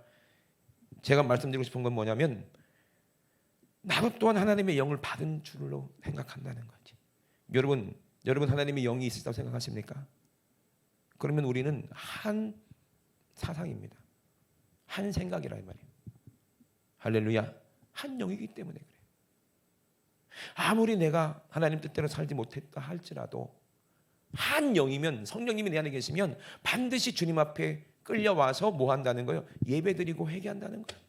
제가 말씀드리고 싶은 건 뭐냐면, 나도 또한 하나님의 영을 받은 줄로 생각한다는 거지. 여러분 하나님의 영이 있으시다고 생각하십니까? 그러면 우리는 한 사상입니다. 한 생각이라 이 말이에요. 할렐루야. 한 영이기 때문에 그래요. 아무리 내가 하나님 뜻대로 살지 못했다 할지라도 한 영이면, 성령님이 내 안에 계시면 반드시 주님 앞에 끌려와서 뭐 한다는 거예요? 예배드리고 회개한다는 거예요.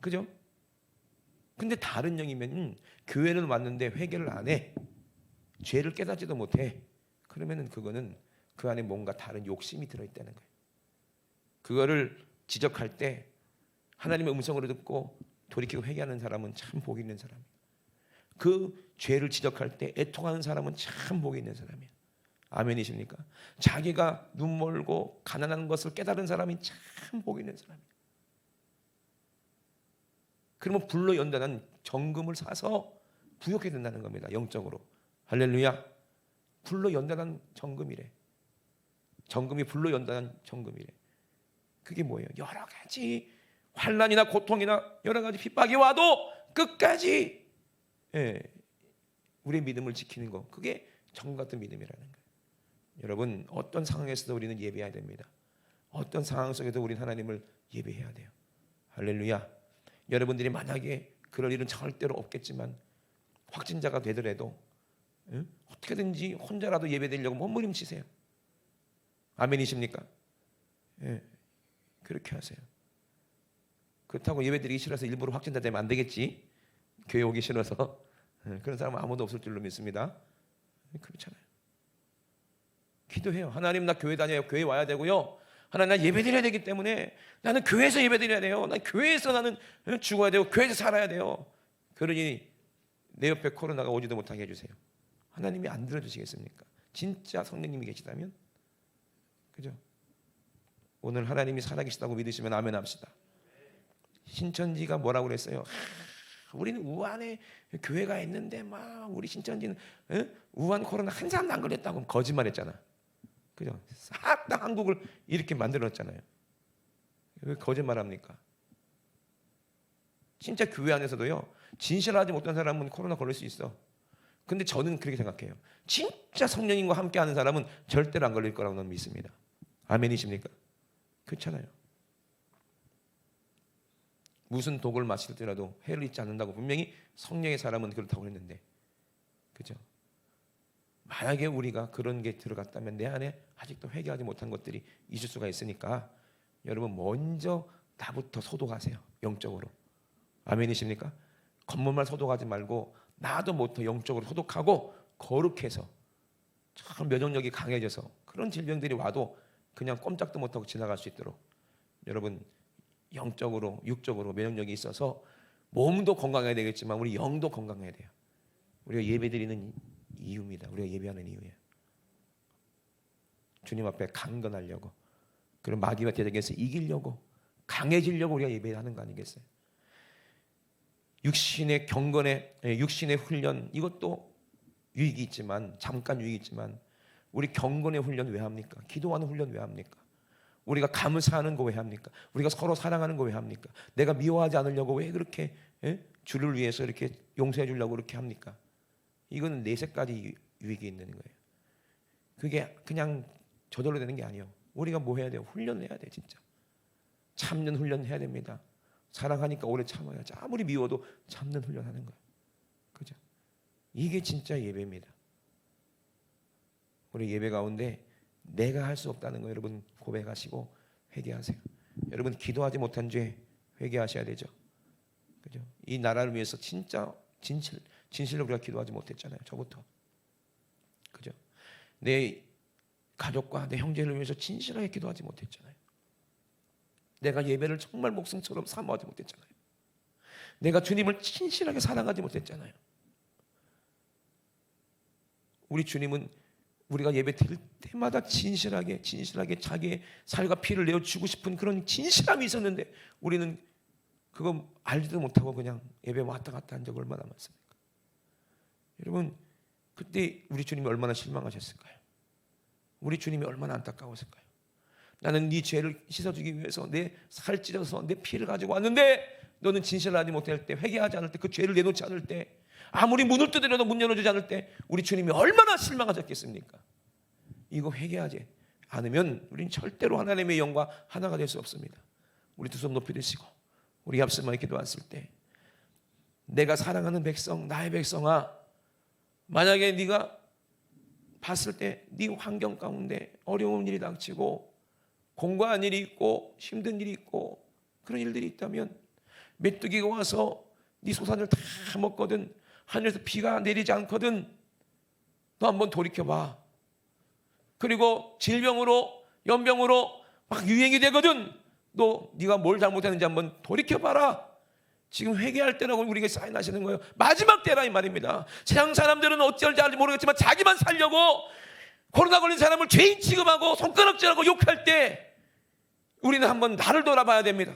그죠? 근데 다른 영이면 교회는 왔는데 회개를 안 해. 죄를 깨닫지도 못해. 그러면은 그거는 그 안에 뭔가 다른 욕심이 들어있다는 거예요. 그거를 지적할 때 하나님의 음성으로 듣고 돌이키고 회개하는 사람은 참 복이 있는 사람이에요. 그 죄를 지적할 때 애통하는 사람은 참 복이 있는 사람이에요. 아멘이십니까? 자기가 눈멀고 가난한 것을 깨달은 사람이 참 복이 있는 사람이에요. 그러면 불로 연단한 정금을 사서 부욕해 된다는 겁니다. 영적으로. 할렐루야. 불로 연단한 정금이래. 정금이 불로 연단한 정금이래. 그게 뭐예요? 여러 가지 환난이나 고통이나 여러 가지 핍박이 와도 끝까지 우리의 믿음을 지키는 거, 그게 정 같은 믿음이라는 거예요. 여러분, 어떤 상황에서도 우리는 예배해야 됩니다. 어떤 상황 속에도 우리는 하나님을 예배해야 돼요. 할렐루야. 여러분들이 만약에 그럴 일은 절대로 없겠지만 확진자가 되더라도 어떻게든지 혼자라도 예배드리려고 몸부림치세요. 아멘이십니까? 그렇게 하세요. 그렇다고 예배드리기 싫어서 일부러 확진자 되면 안 되겠지. 교회 오기 싫어서. 그런 사람은 아무도 없을 줄로 믿습니다. 그렇잖아요. 기도해요. 하나님, 나 교회 다녀요. 교회 와야 되고요. 하나님, 나 예배드려야 되기 때문에 나는 교회에서 예배드려야 돼요. 난 교회에서 나는 죽어야 되고 교회에서 살아야 돼요. 그러니 내 옆에 코로나가 오지도 못하게 해주세요. 하나님이 안 들어주시겠습니까? 진짜 성령님이 계시다면. 그죠? 오늘 하나님이 살아계시다고 믿으시면 아멘 합시다. 신천지가 뭐라고 그랬어요? 우리는 우한에 교회가 있는데 막 우리 신천지는 우한 코로나 한 사람도 안 걸렸다고 거짓말했잖아. 그죠? 싹 다 한국을 이렇게 만들었잖아요. 왜 거짓말합니까? 진짜 교회 안에서도요, 진실하지 못한 사람은 코로나 걸릴 수 있어. 근데 저는 그렇게 생각해요. 진짜 성령님과 함께하는 사람은 절대로 안 걸릴 거라고 저는 믿습니다. 아멘이십니까? 그렇잖아요. 무슨 독을 마실 때라도 해를 입지 않는다고 분명히 성령의 사람은 그렇다고 했는데, 그죠? 만약에 우리가 그런 게 들어갔다면 내 안에 아직도 회개하지 못한 것들이 있을 수가 있으니까 여러분 먼저 나부터 소독하세요. 영적으로. 아멘이십니까? 겉멋만 소독하지 말고 나도 부터 영적으로 소독하고 거룩해서 참 면역력이 강해져서 그런 질병들이 와도 그냥 꼼짝도 못하고 지나갈 수 있도록 여러분 영적으로 육적으로 면역력이 있어서 몸도 건강해야 되겠지만 우리 영도 건강해야 돼요. 우리가 예배드리는 이유입니다. 우리가 예배하는 이유예요. 주님 앞에 강건하려고, 그리고 마귀와 대적해서 이기려고, 강해지려고 우리가 예배하는 거 아니겠어요? 육신의 경건의 육신의 훈련, 이것도 유익이 있지만 잠깐 유익이 있지만 우리 경건의 훈련 왜 합니까? 기도하는 훈련 왜 합니까? 우리가 감사하는 거 왜 합니까? 우리가 서로 사랑하는 거 왜 합니까? 내가 미워하지 않으려고 왜 그렇게 주를 위해서 이렇게 용서해 주려고 그렇게 합니까? 이거는 내세까지 유익이 있는 거예요. 그게 그냥 저절로 되는 게 아니에요. 우리가 뭐 해야 돼요? 훈련해야 돼. 진짜 참는 훈련 해야 됩니다. 사랑하니까 오래 참아야지. 아무리 미워도 참는 훈련하는 거예요. 그죠? 이게 진짜 예배입니다. 우리 예배 가운데 내가 할 수 없다는 거 여러분 고백하시고 회개하세요. 여러분 기도하지 못한 죄 회개하셔야 되죠. 그죠? 이 나라를 위해서 진짜 진실로 우리가 기도하지 못했잖아요. 저부터. 그죠? 내 가족과 내 형제를 위해서 진실하게 기도하지 못했잖아요. 내가 예배를 정말 목숨처럼 사모하지 못했잖아요. 내가 주님을 진실하게 사랑하지 못했잖아요. 우리 주님은 우리가 예배 드릴 때마다 진실하게 자기의 살과 피를 내어주고 싶은 그런 진실함이 있었는데 우리는 그거 알지도 못하고 그냥 예배 왔다 갔다 한 적 얼마나 많습니까? 여러분 그때 우리 주님이 얼마나 실망하셨을까요? 우리 주님이 얼마나 안타까웠을까요? 나는 네 죄를 씻어주기 위해서 내 살 찢어서 내 피를 가지고 왔는데 너는 진실하지 못할 때, 회개하지 않을 때, 그 죄를 내놓지 않을 때, 아무리 문을 두드려도 문 열어주지 않을 때 우리 주님이 얼마나 실망하셨겠습니까? 이거 회개하지 않으면 우리는 절대로 하나님의 영과 하나가 될 수 없습니다. 우리 두 손 높이 드시고 우리 앞서만 기도했을 때, 내가 사랑하는 백성, 나의 백성아, 만약에 네가 봤을 때 네 환경 가운데 어려운 일이 닥치고 공고한 일이 있고 힘든 일이 있고 그런 일들이 있다면, 메뚜기가 와서 네 소산을 다 먹거든, 하늘에서 비가 내리지 않거든, 너 한번 돌이켜봐. 그리고 질병으로 연병으로 막 유행이 되거든. 네가 뭘 잘못했는지 한번 돌이켜봐라. 지금 회개할 때라고 우리에게 사인하시는 거예요. 마지막 때라 이 말입니다. 세상 사람들은 어찌할지 모르겠지만 자기만 살려고 코로나 걸린 사람을 죄인 취급하고 손가락질하고 욕할 때 우리는 한번 나를 돌아봐야 됩니다.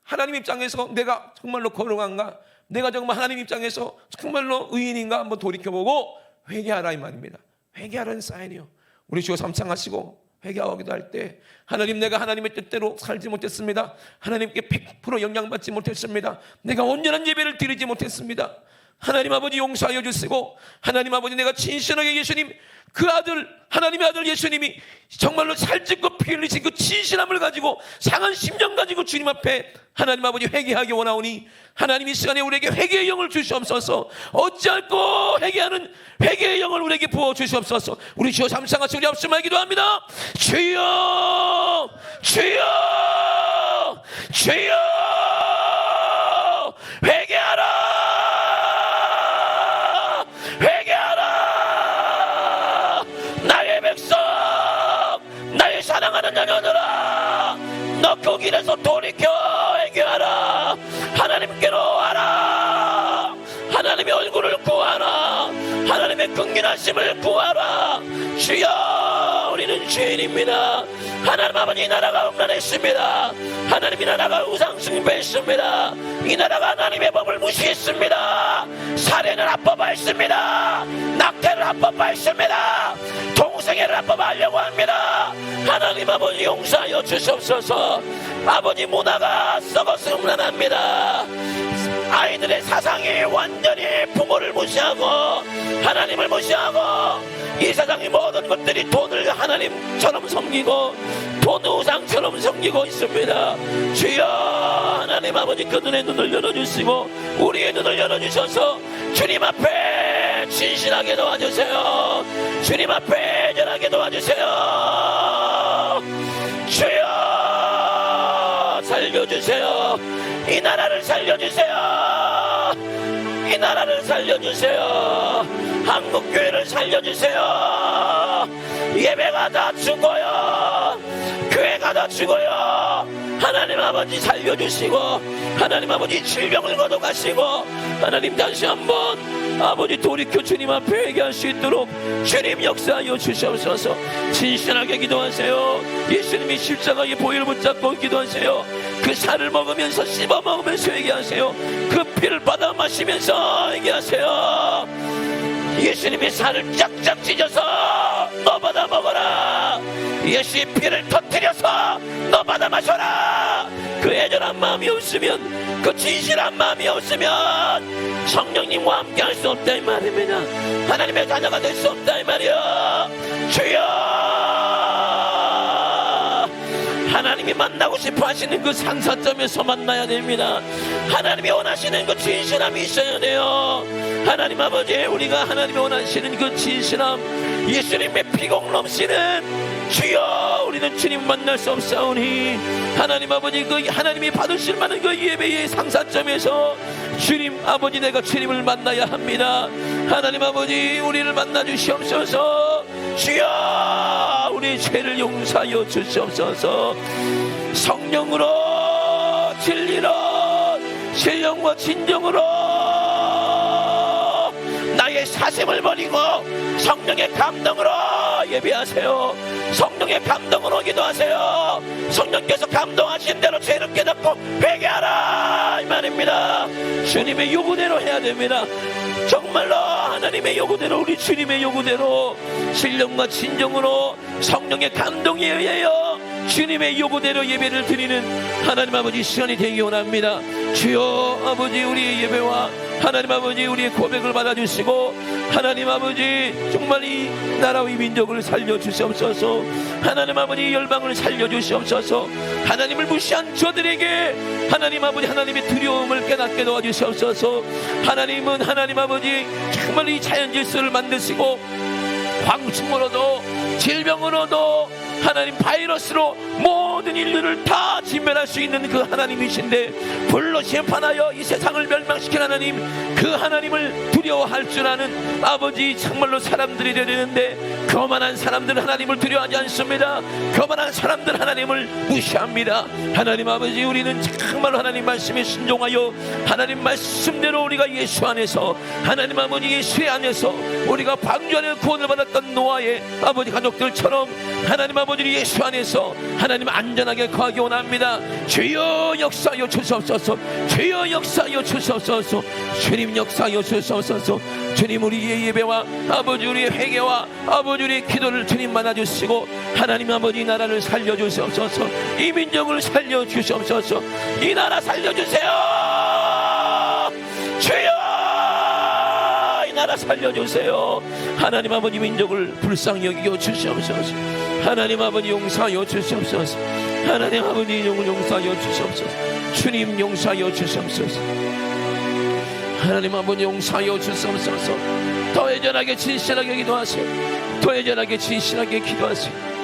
하나님 입장에서 내가 정말로 거룩한가? 내가 정말 하나님 입장에서 정말로 의인인가? 한번 돌이켜보고 회개하라 이 말입니다. 회개하라는 사인이요. 우리 주여 삼창하시고 회개하기도 할 때 하나님, 내가 하나님의 뜻대로 살지 못했습니다. 하나님께 100% 영향받지 못했습니다. 내가 온전한 예배를 드리지 못했습니다. 하나님 아버지 용서하여 주시고, 하나님 아버지 내가 진실하게 예수님 그 아들, 하나님의 아들 예수님이 정말로 살찐고 피 흘리신 그 진실함을 가지고 상한 심령 가지고 주님 앞에 하나님 아버지 회개하기 원하오니 하나님 이 시간에 우리에게 회개의 영을 주시옵소서. 어찌할꼬 회개하는 회개의 영을 우리에게 부어주시옵소서. 우리 주여 삼상하시 우리 앞서만 기도합니다. 주여 주여 주여 회개하라 회개하라. 나의 백성 나의 사랑하는 자녀들아, 너 그 길에서 돌이켜 회개하라. 하나님께로 와라. 하나님의 얼굴을 구하라. 하나님의 긍휼하심을 구하라. 주여 우리는 죄인입니다. 하나님 아버지 이 나라가 음란했습니다. 하나님 이 나라가 우상 숭배했습니다. 이 나라가 하나님의 법을 무시했습니다. 살해는 합법화했습니다. 낙태를 합법화했습니다. 동성애를 합법화하려고 합니다. 하나님 아버지 용서하여 주시옵소서. 아버지 문화가 썩어서 음란합니다. 아이들의 사상이 완전히 부모를 무시하고 하나님을 무시하고 이 세상의 모든 것들이 돈을 하나님처럼 섬기고 돈 우상처럼 섬기고 있습니다. 주여 하나님 아버지 그 눈의 눈을 열어주시고 우리의 눈을 열어주셔서 주님 앞에 진실하게 도와주세요. 주님 앞에 애절하게 도와주세요. 주여 살려주세요. 이 나라를 살려주세요. 이 나라를 살려주세요. 한국교회를 살려주세요. 예배가 다 죽어요. 교회가 다 죽어요. 하나님 아버지 살려주시고 하나님 아버지 질병을 거둬가시고 하나님 다시 한번 아버지 돌이켜 주님 앞에 회개할 수 있도록 주님 역사하여 주시옵소서. 진실하게 기도하세요. 예수님이 십자가의 보혈을 붙잡고 기도하세요. 그 살을 먹으면서 씹어 먹으면서 회개하세요. 그 피를 받아 마시면서 회개하세요. 예수님이 살을 쫙쫙 찢어서 너 받아 먹어라. 예수의 피를 터뜨려서 너 받아 마셔라. 그 애절한 마음이 없으면, 그 진실한 마음이 없으면 성령님과 함께 할 수 없다 이 말입니다. 하나님의 자녀가 될 수 없다 이 말이야. 주여 하나님이 만나고 싶어 하시는 그 상사점에서 만나야 됩니다. 하나님이 원하시는 그 진실함이 있어야 돼요. 하나님 아버지 우리가 하나님이 원하시는 그 진실함, 예수님의 피공 넘치는 주여 우리는 주님 만날 수 없사오니 하나님 아버지 그 하나님이 받으실 만한 그 예배의 상사점에서 주님 아버지 내가 주님을 만나야 합니다. 하나님 아버지 우리를 만나 주시옵소서. 주여 우리 죄를 용서하여 주시옵소서. 성령으로 진리로 신령과 진정으로 나의 사심을 버리고 성령의 감동으로 예배하세요. 성령의 감동으로 기도하세요. 성령께서 감동하신 대로 죄를 깨닫고 회개하라 이 말입니다. 주님의 요구대로 해야 됩니다. 정말로 하나님의 요구대로 우리 주님의 요구대로 신령과 진정으로 성령의 감동에 의하여 주님의 요구대로 예배를 드리는 하나님 아버지 시간이 되기 원합니다. 주여 아버지 우리의 예배와 하나님 아버지 우리의 고백을 받아주시고 하나님 아버지 정말 이 나라와 이 민족을 살려주시옵소서. 하나님 아버지 열방을 살려주시옵소서. 하나님을 무시한 저들에게 하나님 아버지 하나님의 두려움을 깨닫게 도와주시옵소서. 하나님은 하나님 아버지 정말 이 자연 질서를 만드시고 황충으로도 질병으로도 하나님 바이러스로 모든 인류를 다 진멸할 수 있는 그 하나님이신데 불로 심판하여 이 세상을 멸망시킨 하나님, 그 하나님을 두려워할 줄 아는 아버지 정말로 사람들이 되어야 되는데 거만한 사람들은 하나님을 두려워하지 않습니다. 거만한 사람들 하나님을 무시합니다. 하나님 아버지, 우리는 정말로 하나님 말씀에 순종하여 하나님 말씀대로 우리가 예수 안에서, 하나님 아버지 예수 안에서 우리가 방주 안에 구원을 받았던 노아의 아버지 가족들처럼 하나님 아버지 예수 안에서 하나님 안전하게 거하기 원합니다. 주여 역사하여 주시옵소서. 주여 역사하여 주시옵소서. 주님 역사하여 주시옵소서. 주님, 우리의 예배와 아버지 우리의 회개와 아버지 우리의 기도를 주님 만나주시고 하나님 아버지 나라를 살려주시옵소서. 이 민족을 살려주시옵소서. 이 나라 살려주세요. 주여 이 나라 살려주세요. 하나님 아버지 민족을 불쌍히 여겨 주시옵소서. 하나님 아버지 용서하여 주시옵소서. 하나님 아버지 인용을 용서하여 주시옵소서. 주님 용서하여 주시옵소서. 하나님 아버지 용서하여 주시옵소서. 더 애절하게 진실하게 기도하세요. 더 애절하게 진실하게 기도하세요.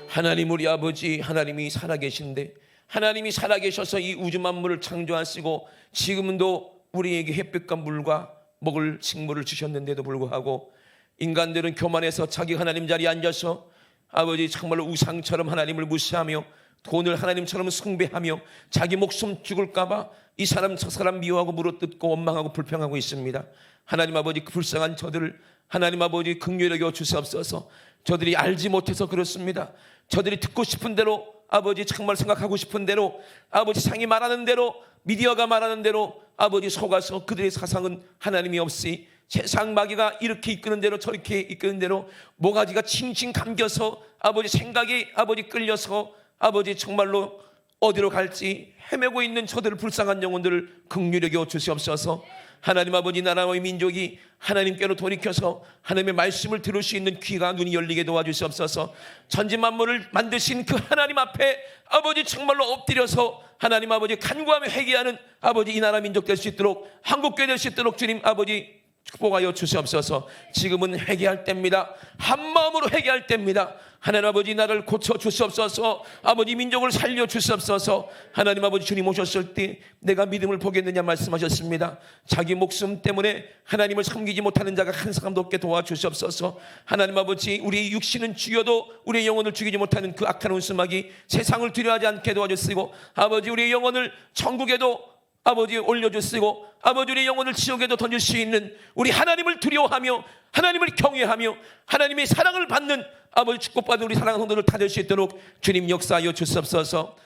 하나님 우리 아버지, 하나님이 살아계신데 하나님이 살아계셔서 이 우주 만물을 창조하시고 지금도 우리에게 햇빛과 물과 먹을 식물을 주셨는데도 불구하고 인간들은 교만해서 자기 하나님 자리에 앉아서 아버지 정말로 우상처럼 하나님을 무시하며 돈을 하나님처럼 숭배하며 자기 목숨 죽을까봐 이 사람 저 사람 미워하고 물어뜯고 원망하고 불평하고 있습니다. 하나님 아버지, 그 불쌍한 저들을 하나님 아버지 긍휼히 여겨 주시옵소서. 저들이 알지 못해서 그렇습니다. 저들이 듣고 싶은 대로 아버지 정말 생각하고 싶은 대로 아버지 상이 말하는 대로 미디어가 말하는 대로 아버지 속아서 그들의 사상은 하나님이 없이 세상 마귀가 이렇게 이끄는 대로 저렇게 이끄는 대로 모가지가 칭칭 감겨서 아버지 생각이 아버지 끌려서 아버지 정말로 어디로 갈지 헤매고 있는 저들을 불쌍한 영혼들을 긍휼히 여겨 주시옵소서. 하나님 아버지 나라와 민족이 하나님께로 돌이켜서 하나님의 말씀을 들을 수 있는 귀가 눈이 열리게 도와주시옵소서. 천지만물을 만드신 그 하나님 앞에 아버지 정말로 엎드려서 하나님 아버지 간구하며 회개하는 아버지 이 나라 민족 될 수 있도록, 한국교회 될 수 있도록 주님 아버지 축복하여 주시옵소서. 지금은 회개할 때입니다. 한 마음으로 회개할 때입니다. 하나님 아버지 나라를 고쳐 주시옵소서. 아버지 민족을 살려 주시옵소서. 하나님 아버지 주님 오셨을 때 내가 믿음을 보겠느냐 말씀하셨습니다. 자기 목숨 때문에 하나님을 섬기지 못하는 자가 한 사람도 없게 도와주시옵소서. 하나님 아버지, 우리의 육신은 죽여도 우리의 영혼을 죽이지 못하는 그 악한 원수마귀 세상을 두려워하지 않게 도와주시고 아버지 우리의 영혼을 천국에도 아버지 올려주시고 아버지 우리의 영혼을 지옥에도 던질 수 있는 우리 하나님을 두려워하며 하나님을 경외하며 하나님의 사랑을 받는 아버지 축복받은 우리 사랑하는 성도들 다 될 수 있도록 주님 역사하여 주시옵소서.